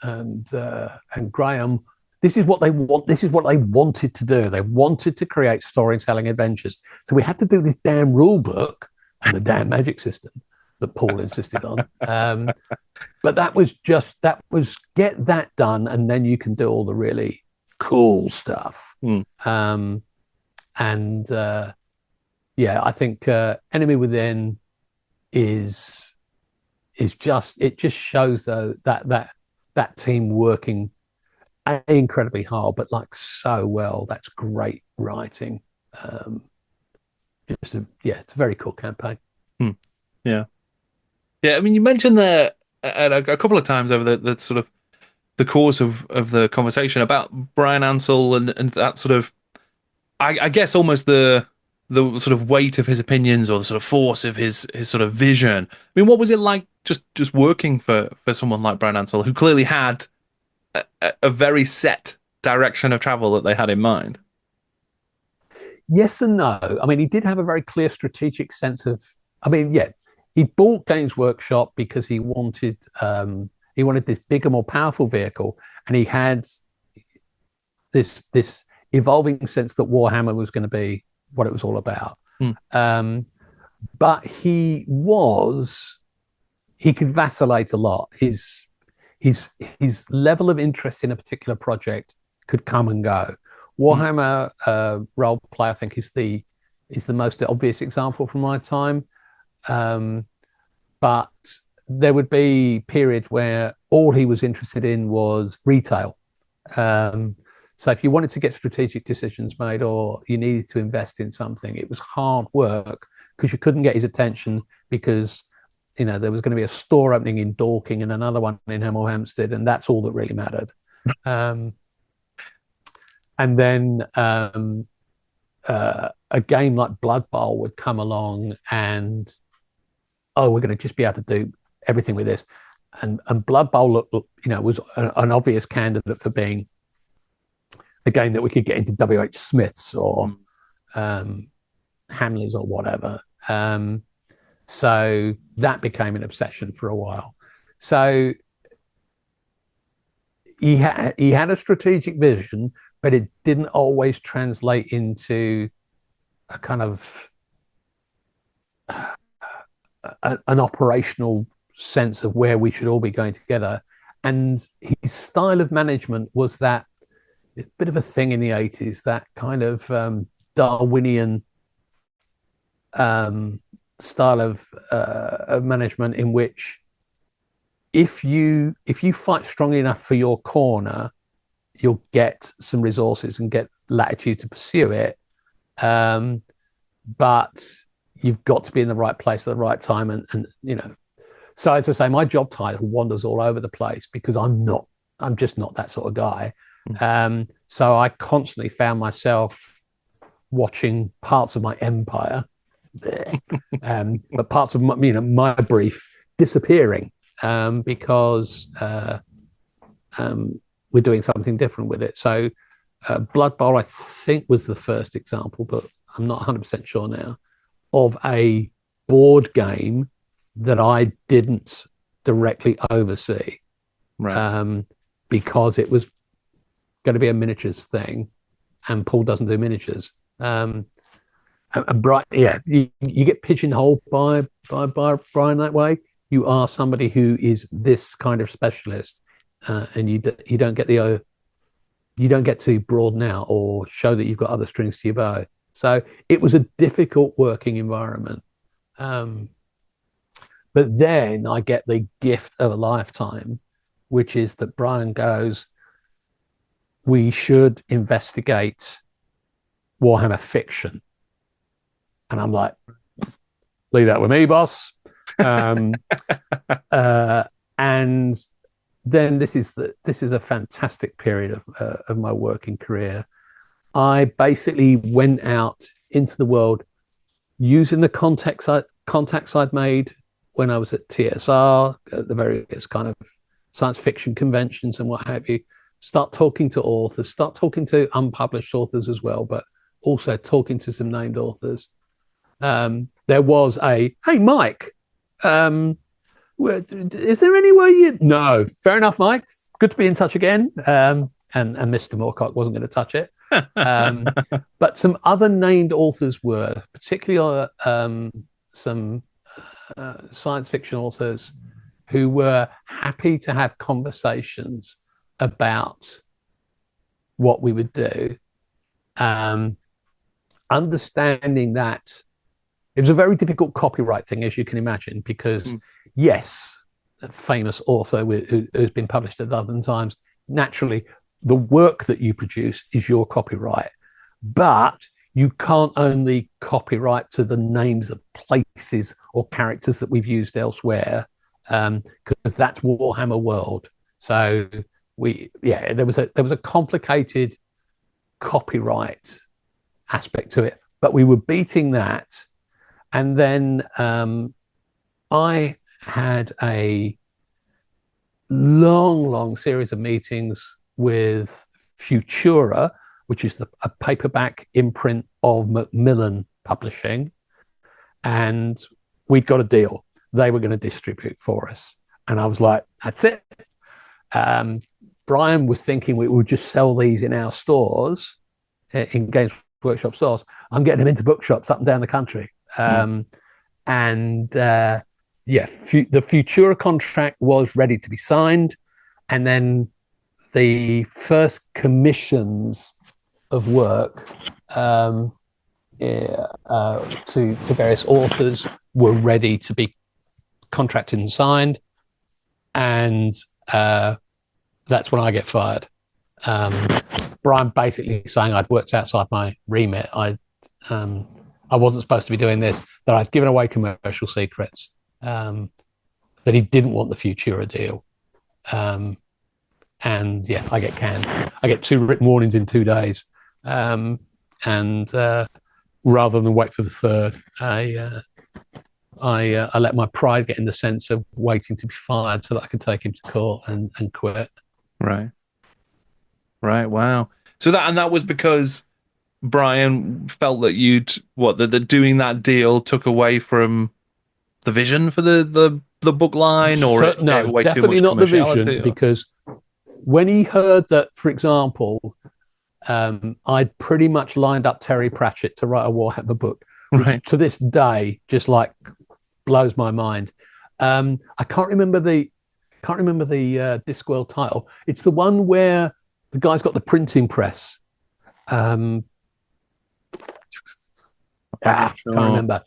Graham. This is what they want. This is what they wanted to do. They wanted to create storytelling adventures. So we had to do this damn rule book and the damn magic system that Paul insisted on. But that was get that done, and then you can do all the really cool stuff. Yeah, I think Enemy Within is just, it just shows though that team working incredibly hard, but like so well. That's great writing. It's a very cool campaign. Yeah. I mean, you mentioned there a couple of times over the sort of the course of the conversation about Bryan Ansell and that sort of, I guess almost the sort of weight of his opinions or the sort of force of his sort of vision. I mean, what was it like just working for someone like Bryan Ansell, who clearly had a very set direction of travel that they had in mind? Yes and no. I mean, he did have a very clear strategic sense of, I mean, yeah, he bought Games Workshop because he wanted this bigger, more powerful vehicle, and he had this evolving sense that Warhammer was going to be what it was all about. But he could vacillate a lot. His level of interest in a particular project could come and go. Warhammer Roleplay, I think, is the most obvious example from my time. But there would be periods where all he was interested in was retail. So if you wanted to get strategic decisions made or you needed to invest in something, it was hard work because you couldn't get his attention because, you know, there was going to be a store opening in Dorking and another one in Hemel Hempstead, and that's all that really mattered. And then a game like Blood Bowl would come along and, we're going to just be able to do everything with this. And Blood Bowl, was an obvious candidate for being a game that we could get into W.H. Smith's or Hamley's or whatever. So that became an obsession for a while. So he had a strategic vision, but it didn't always translate into a kind of an operational sense of where we should all be going together. And his style of management was that bit of a thing in the 80s, that kind of Darwinian style of management in which if you fight strongly enough for your corner, you'll get some resources and get latitude to pursue it. But you've got to be in the right place at the right time. And so as I say, my job title wanders all over the place because I'm just not that sort of guy. So I constantly found myself watching parts of my empire but parts of my brief disappearing because we're doing something different with it. So Blood Bowl, I think, was the first example, but I'm not 100% sure now, of a board game that I didn't directly oversee, right? Because it was going to be a miniatures thing, and Paul doesn't do miniatures. And Brian, yeah, you get pigeonholed by Brian that way. You are somebody who is this kind of specialist, and you don't get you don't get to broaden out or show that you've got other strings to your bow. So it was a difficult working environment. But then I get the gift of a lifetime, which is that Brian goes, we should investigate Warhammer fiction. And I'm like, leave that with me, boss. And then this is a fantastic period of my working career. I basically went out into the world using the contacts I'd made when I was at TSR, at the various kind of science fiction conventions and what have you. Start talking to authors, start talking to unpublished authors as well, but also talking to some named authors. There was hey, Mike, is there any way you... No, fair enough, Mike. Good to be in touch again. And Mr. Moorcock wasn't going to touch it. But some other named authors were, particularly some science fiction authors who were happy to have conversations about what we would do. Understanding that it was a very difficult copyright thing, as you can imagine, because yes, a famous author who's been published at other times, naturally, the work that you produce is your copyright, but you can't own the copyright to the names of places or characters that we've used elsewhere, because that's Warhammer World. So there was a complicated copyright aspect to it, but we were beating that. And then I had a long series of meetings with Futura, which is a paperback imprint of Macmillan Publishing. And we'd got a deal. They were going to distribute for us. And I was like, that's it. Brian was thinking we would just sell these in our stores, in Games Workshop stores. I'm getting them into bookshops up and down the country. The Futura contract was ready to be signed. And then the first commissions of work to various authors were ready to be contracted and signed. And that's when I get fired. Brian basically saying I'd worked outside my remit. I wasn't supposed to be doing this, that I'd given away commercial secrets, that he didn't want the Futura deal. And yeah, I get canned. I get 2 written warnings in 2 days. And rather than wait for the third, I let my pride get in the sense of waiting to be fired so that I could take him to court and quit. Right. Wow. So that was because Brian felt that that doing that deal took away from the vision for the book line, or no, definitely not the vision, because when he heard that, for example, I'd pretty much lined up Terry Pratchett to write a Warhammer book, which to this day just like blows my mind. I can't remember the Discworld title. It's the one where the guy's got the printing press. Can't remember.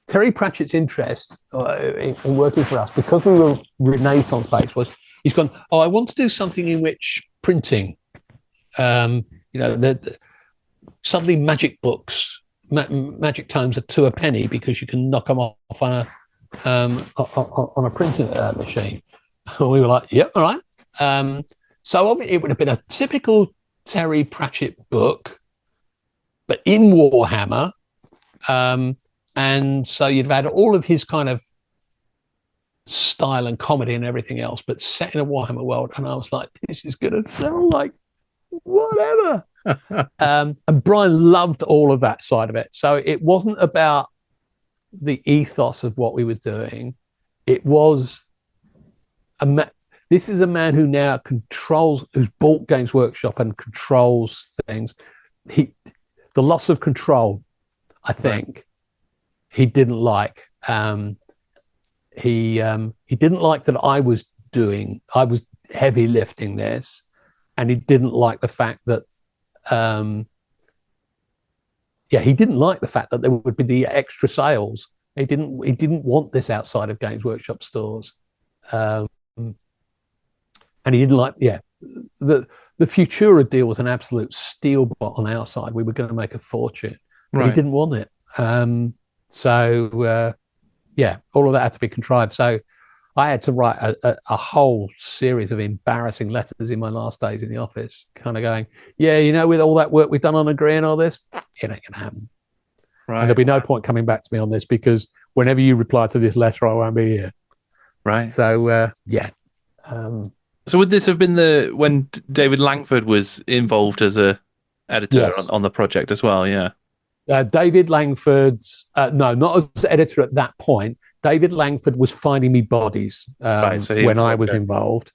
Terry Pratchett's interest in working for us, because we were Renaissance based, was he's gone, I want to do something in which printing, suddenly magic books, magic tomes are 2 a penny because you can knock them off on a printing machine. We were like, yep, all right. So it would have been a typical Terry Pratchett book, but in Warhammer. And so you'd have had all of his kind of style and comedy and everything else, but set in a Warhammer world. And I was like, this is going to sell like whatever. And Brian loved all of that side of it. So it wasn't about the ethos of what we were doing. It was this is a man who now controls, who's bought Games Workshop and controls things. The loss of control, I think he didn't like. He didn't like that I was heavy lifting this, and he didn't like the fact that he didn't like the fact that there would be the extra sales. He didn't want this outside of Games Workshop stores, and he didn't like the Futura deal was an absolute steel bot on our side. We were going to make a fortune, but he didn't want it. All of that had to be contrived. So I had to write a whole series of embarrassing letters in my last days in the office, kind of going, with all that work we've done on agreeing all this, it ain't going to happen. Right. And there'll be no point coming back to me on this, because whenever you reply to this letter, I won't be here. Right. So, so would this have been when David Langford was involved as a editor on the project as well? Yeah. David Langford, no, not as editor at that point. David Langford was finding me bodies when I was involved.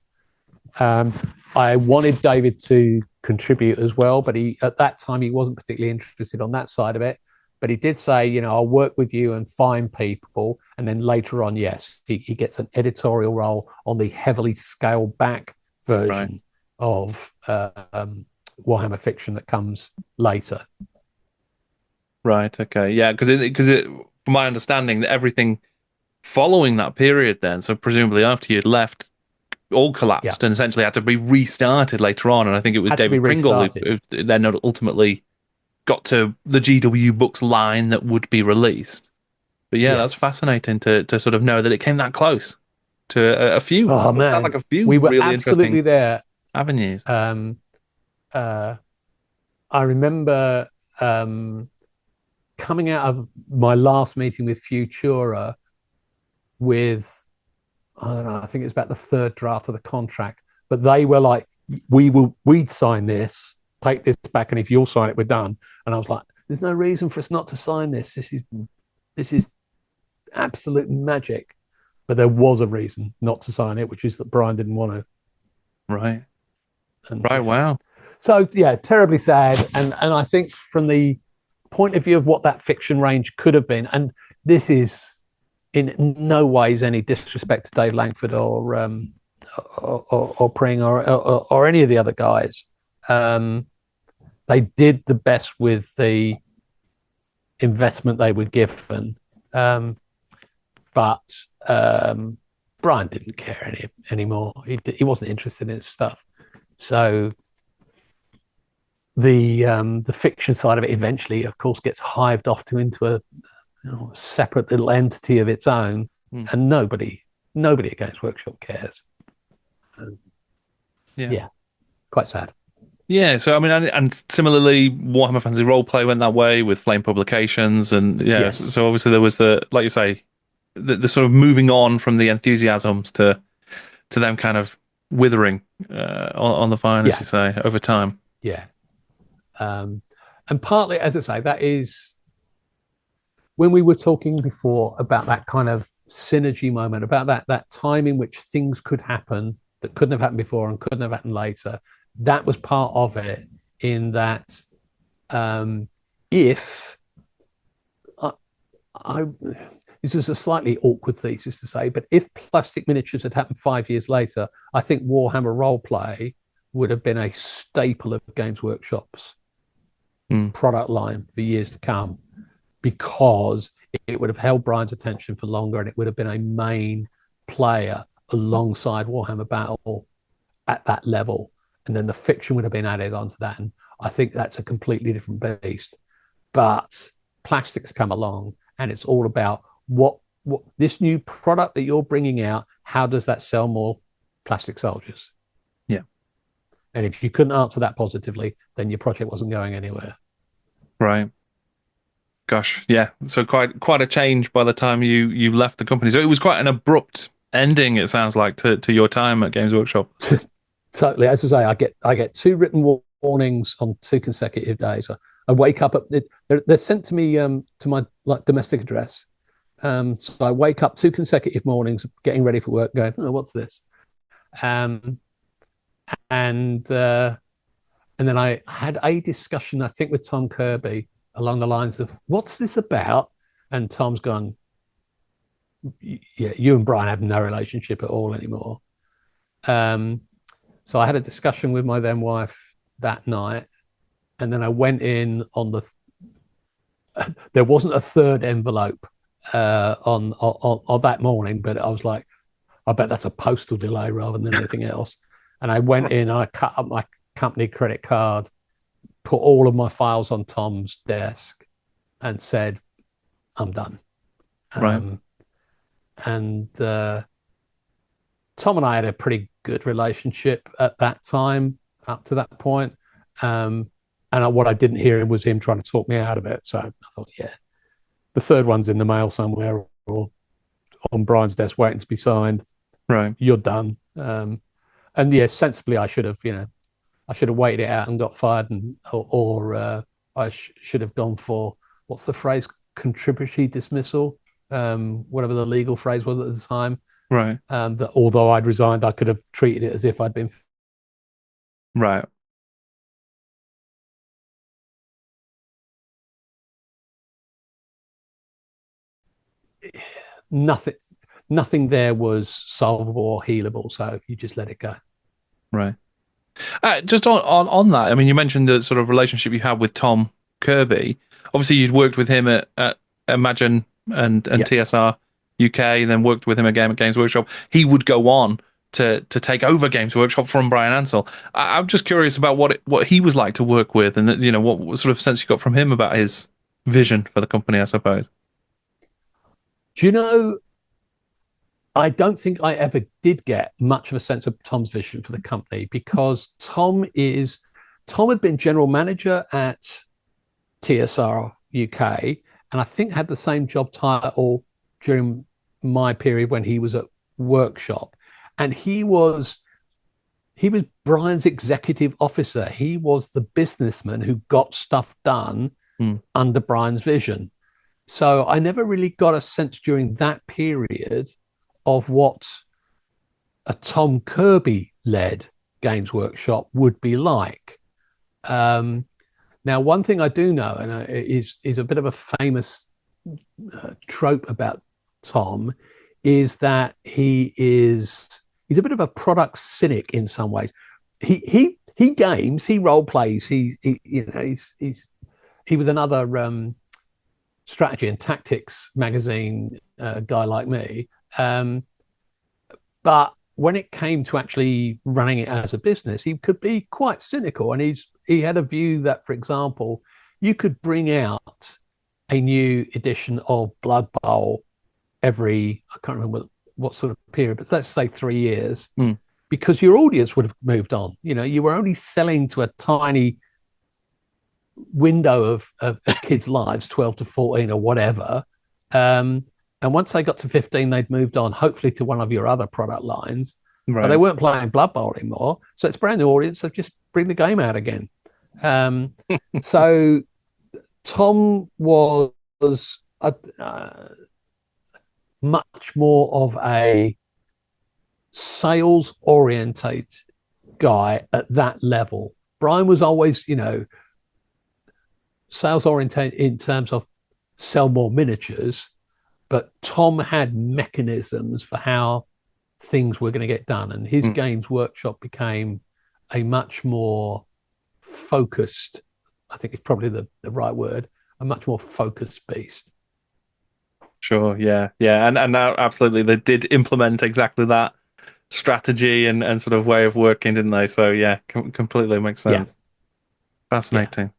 I wanted David to contribute as well, but at that time he wasn't particularly interested on that side of it. But he did say, I'll work with you and find people. And then later on, yes, he gets an editorial role on the heavily scaled back version of Warhammer Fiction that comes later. Right. Okay. Yeah. Because from my understanding, that everything following that period, then, so presumably after you'd left, all collapsed and essentially had to be restarted later on. And I think it was David Pringle who then ultimately got to the GW Books line that would be released. But that's fascinating to sort of know that it came that close to a few. Oh man, like a few. We were really absolutely there. Avenues. I remember coming out of my last meeting with Futura with, I don't know, I think it's about the third draft of the contract, but they were like, we'd sign this, take this back, and if you'll sign it, we're done. And I was like, there's no reason for us not to sign this. This is absolute magic. But there was a reason not to sign it, which is that Bryan didn't want to. Right. Wow. So terribly sad. And I think from the point of view of what that fiction range could have been, and this is in no ways any disrespect to Dave Langford or Pring or any of the other guys. They did the best with the investment they were given, but Bryan didn't care anymore. He wasn't interested in his stuff. So the fiction side of it eventually, of course, gets hived off into a separate little entity of its own, and nobody at Games Workshop cares. Quite sad. Yeah, so I mean, and similarly, Warhammer Fantasy Roleplay went that way with Flame Publications, and so obviously there was like you say, the sort of moving on from the enthusiasms to them kind of withering on the vine, as you say, over time. Yeah, and partly, as I say, that is when we were talking before about that kind of synergy moment, about that time in which things could happen that couldn't have happened before and couldn't have happened later. That was part of it, in that if this is a slightly awkward thesis to say, but if plastic miniatures had happened 5 years later, I think Warhammer Roleplay would have been a staple of Games Workshop's product line for years to come, because it would have held Bryan's attention for longer, and it would have been a main player alongside Warhammer Battle at that level. And then the fiction would have been added onto that. And I think that's a completely different beast. But plastics come along, and it's all about what this new product that you're bringing out, how does that sell more plastic soldiers? Yeah. And if you couldn't answer that positively, then your project wasn't going anywhere. Right. Gosh, yeah. So quite a change by the time you left the company. So it was quite an abrupt ending, it sounds like, to your time at Games Workshop. Totally. As I say, I get 2 written warnings on 2 consecutive days. I wake up they're sent to me to my domestic address. So I wake up 2 consecutive mornings, getting ready for work, going, oh, what's this? And then I had a discussion, I think, with Tom Kirby along the lines of, "What's this about?" And Tom's gone, "Yeah, you and Bryan have no relationship at all anymore." Um, so I had a discussion with my then wife that night, and then I went in on the. There wasn't a third envelope on that morning, but I was like, I bet that's a postal delay rather than anything else. And I went in, I cut up my company credit card, put all of my files on Tom's desk, and said, "I'm done." Right. And Tom and I had a pretty good relationship at that time, up to that point. And what I didn't hear was him trying to talk me out of it. So I thought, yeah, the third one's in the mail somewhere or on Bryan's desk waiting to be signed. Right. You're done. And yeah, sensibly, I should have, I should have waited it out and got fired, or I should have gone for, what's the phrase, contributory dismissal, whatever the legal phrase was at the time. Right. That although I'd resigned, I could have treated it as if I'd been. Right. Nothing there was solvable or healable, so you just let it go. Right. Just on that, I mean, you mentioned the sort of relationship you had with Tom Kirby. Obviously, you'd worked with him at Imagine and Yeah. TSR UK, and then worked with him again at Games Workshop. He would go on to take over Games Workshop from Bryan Ansell. I'm just curious about what he was like to work with, and what sort of sense you got from him about his vision for the company, I suppose. Do you know, I don't think I ever did get much of a sense of Tom's vision for the company, because Tom had been general manager at TSR UK, and I think had the same job title during my period when he was at Workshop. And he was Bryan's executive officer. He was the businessman who got stuff done under Bryan's vision. So I never really got a sense during that period of what a Tom Kirby led Games Workshop would be like. Now, one thing I do know, and is a bit of a famous trope about Tom, is that he's a bit of a product cynic in some ways. He games, he role plays, he was another strategy and tactics magazine guy like me. But when it came to actually running it as a business, he could be quite cynical. And he had a view that, for example, you could bring out a new edition of Blood Bowl every, I can't remember what sort of period, but let's say 3 years, because your audience would have moved on. You were only selling to a tiny window of kids' lives, 12 to 14 or whatever. And once they got to 15, they'd moved on, hopefully to one of your other product lines. Right. But they weren't playing Blood Bowl anymore. So it's a brand new audience. So just bring the game out again. So Tom was much more of a sales-oriented guy at that level. Bryan was always, sales-oriented in terms of sell more miniatures, but Tom had mechanisms for how things were going to get done. And his Games Workshop became a much more focused, I think it's probably the right word, a much more focused beast. Sure, yeah. And now, absolutely, they did implement exactly that strategy and sort of way of working, didn't they? So, yeah, completely makes sense. Yeah. Fascinating. Yeah.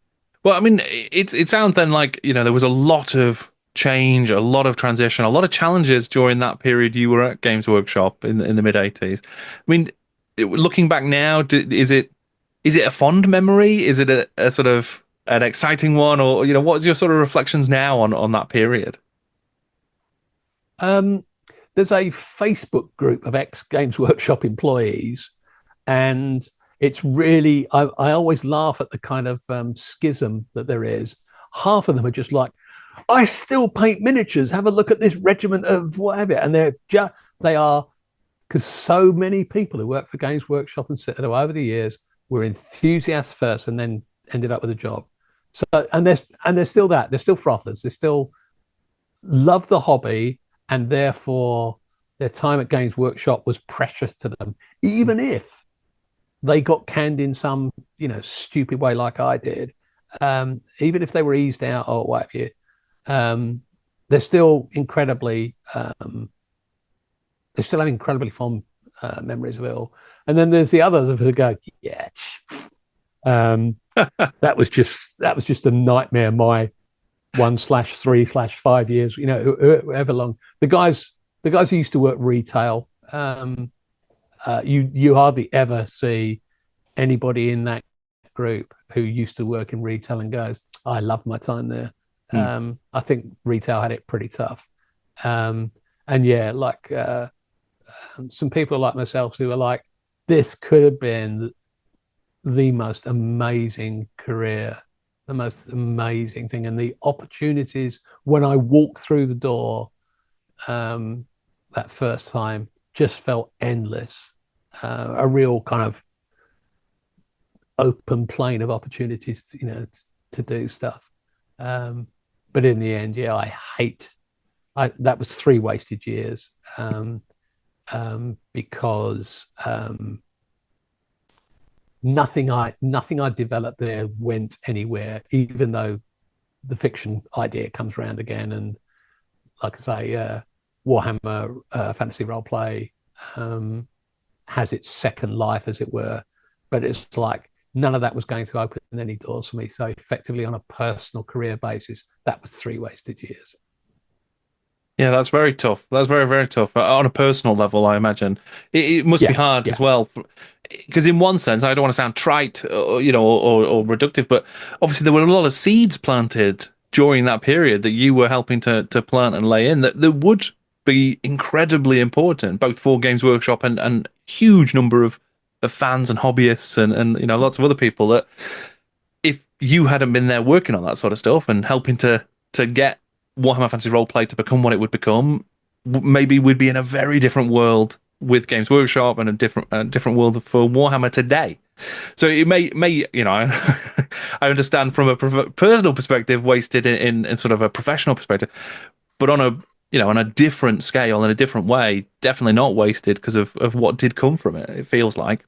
Well, I mean, it sounds then like, there was a lot of change, a lot of transition, a lot of challenges during that period you were at Games Workshop in the mid-80s. I mean, looking back now, is it a fond memory? Is it a sort of an exciting one? Or, what's your sort of reflections now on that period? There's a Facebook group of ex-Games Workshop employees, and it's really, I always laugh at the kind of schism that there is. Half of them are just like, I still paint miniatures. Have a look at this regiment of whatever. And they are, because so many people who work for Games Workshop and Citadel over the years were enthusiasts first and then ended up with a job. So there's still that. There's still frothers. They still love the hobby, and therefore their time at Games Workshop was precious to them, even if they got canned in some, stupid way like I did. Even if they were eased out or what have you, they're still incredibly, they still have incredibly fond memories of it all. And then there's the others who go, yeah, that was just a nightmare. My 1/3/5 years, however long. The guys who used to work retail, you hardly ever see anybody in that group who used to work in retail and goes, I loved my time there. I think retail had it pretty tough. And yeah, like some people like myself who are like, this could have been the most amazing career, the most amazing thing. And the opportunities when I walked through the door that first time just felt endless. A real kind of open plain of opportunities, to do stuff. But in the end, yeah, that was 3 wasted years because nothing I developed there went anywhere, even though the fiction idea comes around again. And like I say, Warhammer Fantasy Roleplay has its second life, as it were. But it's like none of that was going to open any doors for me. So effectively, on a personal career basis, that was 3 wasted years. Yeah, that's very tough. That's very, very tough. On a personal level, I imagine. It must be hard as well. Because in one sense, I don't want to sound trite or reductive, but obviously there were a lot of seeds planted during that period that you were helping to plant and lay in that would be incredibly important, both for Games Workshop and huge number of fans and hobbyists and lots of other people, that if you hadn't been there working on that sort of stuff and helping to get Warhammer Fantasy Roleplay to become what it would become, maybe we'd be in a very different world with Games Workshop and a different world for Warhammer today. So it may I understand from a personal perspective, wasted in sort of a professional perspective, but on a different scale, in a different way, definitely not wasted because of what did come from it. It feels like.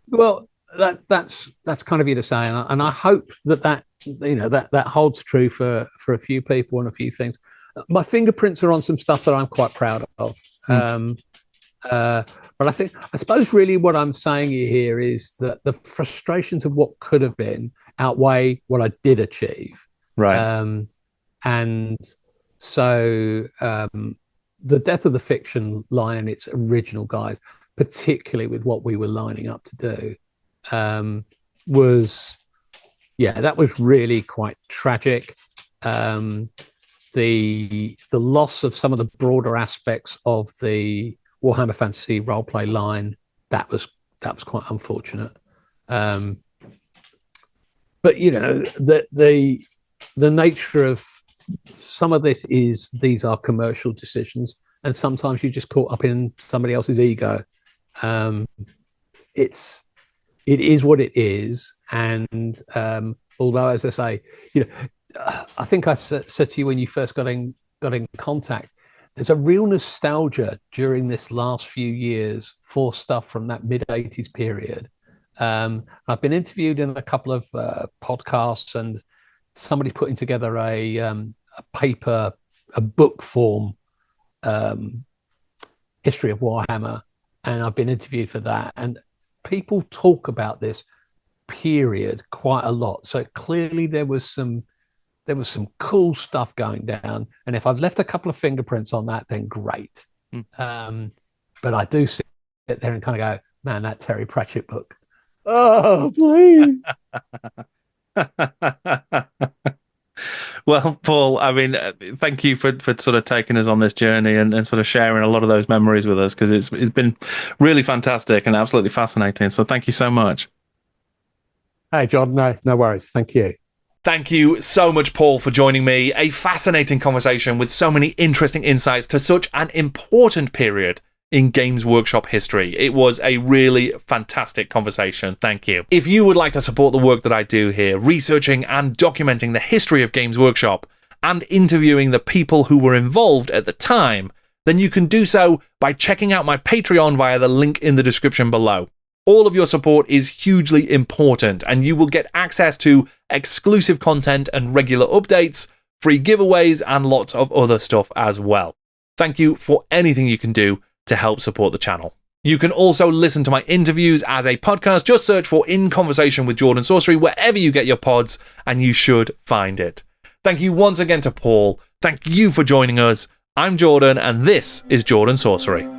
Well, that's kind of you to say, and I hope that holds true for a few people and a few things. My fingerprints are on some stuff that I'm quite proud of. But I suppose really what I'm saying here is that the frustrations of what could have been outweigh what I did achieve. Right. And so the death of the fiction line in its original guise, particularly with what we were lining up to do, that was really quite tragic. The loss of some of the broader aspects of the Warhammer Fantasy Roleplay line, that was quite unfortunate. But the nature of some of this is these are commercial decisions, and sometimes you're just caught up in somebody else's ego. It is what it is, and although, as I say, I think I said to you when you first got in contact, there's a real nostalgia during this last few years for stuff from that mid-'80s period. I've been interviewed in a couple of podcasts, and somebody putting together a book form history of Warhammer, and I've been interviewed for that. And people talk about this period quite a lot. So clearly there was some cool stuff going down. And if I've left a couple of fingerprints on that, then great. But I do sit there and kind of go, man, that Terry Pratchett book. Oh, please. Well, Paul, I mean, thank you for sort of taking us on this journey and sort of sharing a lot of those memories with us, because it's been really fantastic and absolutely fascinating. So thank you so much. Hey, John, no worries. Thank you. Thank you so much, Paul, for joining me. A fascinating conversation with so many interesting insights to such an important period in Games Workshop history. It was a really fantastic conversation. Thank you. If you would like to support the work that I do here, researching and documenting the history of Games Workshop and interviewing the people who were involved at the time, then you can do so by checking out my Patreon via the link in the description below. All of your support is hugely important, and you will get access to exclusive content and regular updates, free giveaways, and lots of other stuff as well. Thank you for anything you can do to help support the channel. You can also listen to my interviews as a podcast. Just search for In Conversation with Jordan Sorcery wherever you get your pods, and you should find it. Thank you once again to Paul. Thank you for joining us. I'm Jordan, and this is Jordan Sorcery.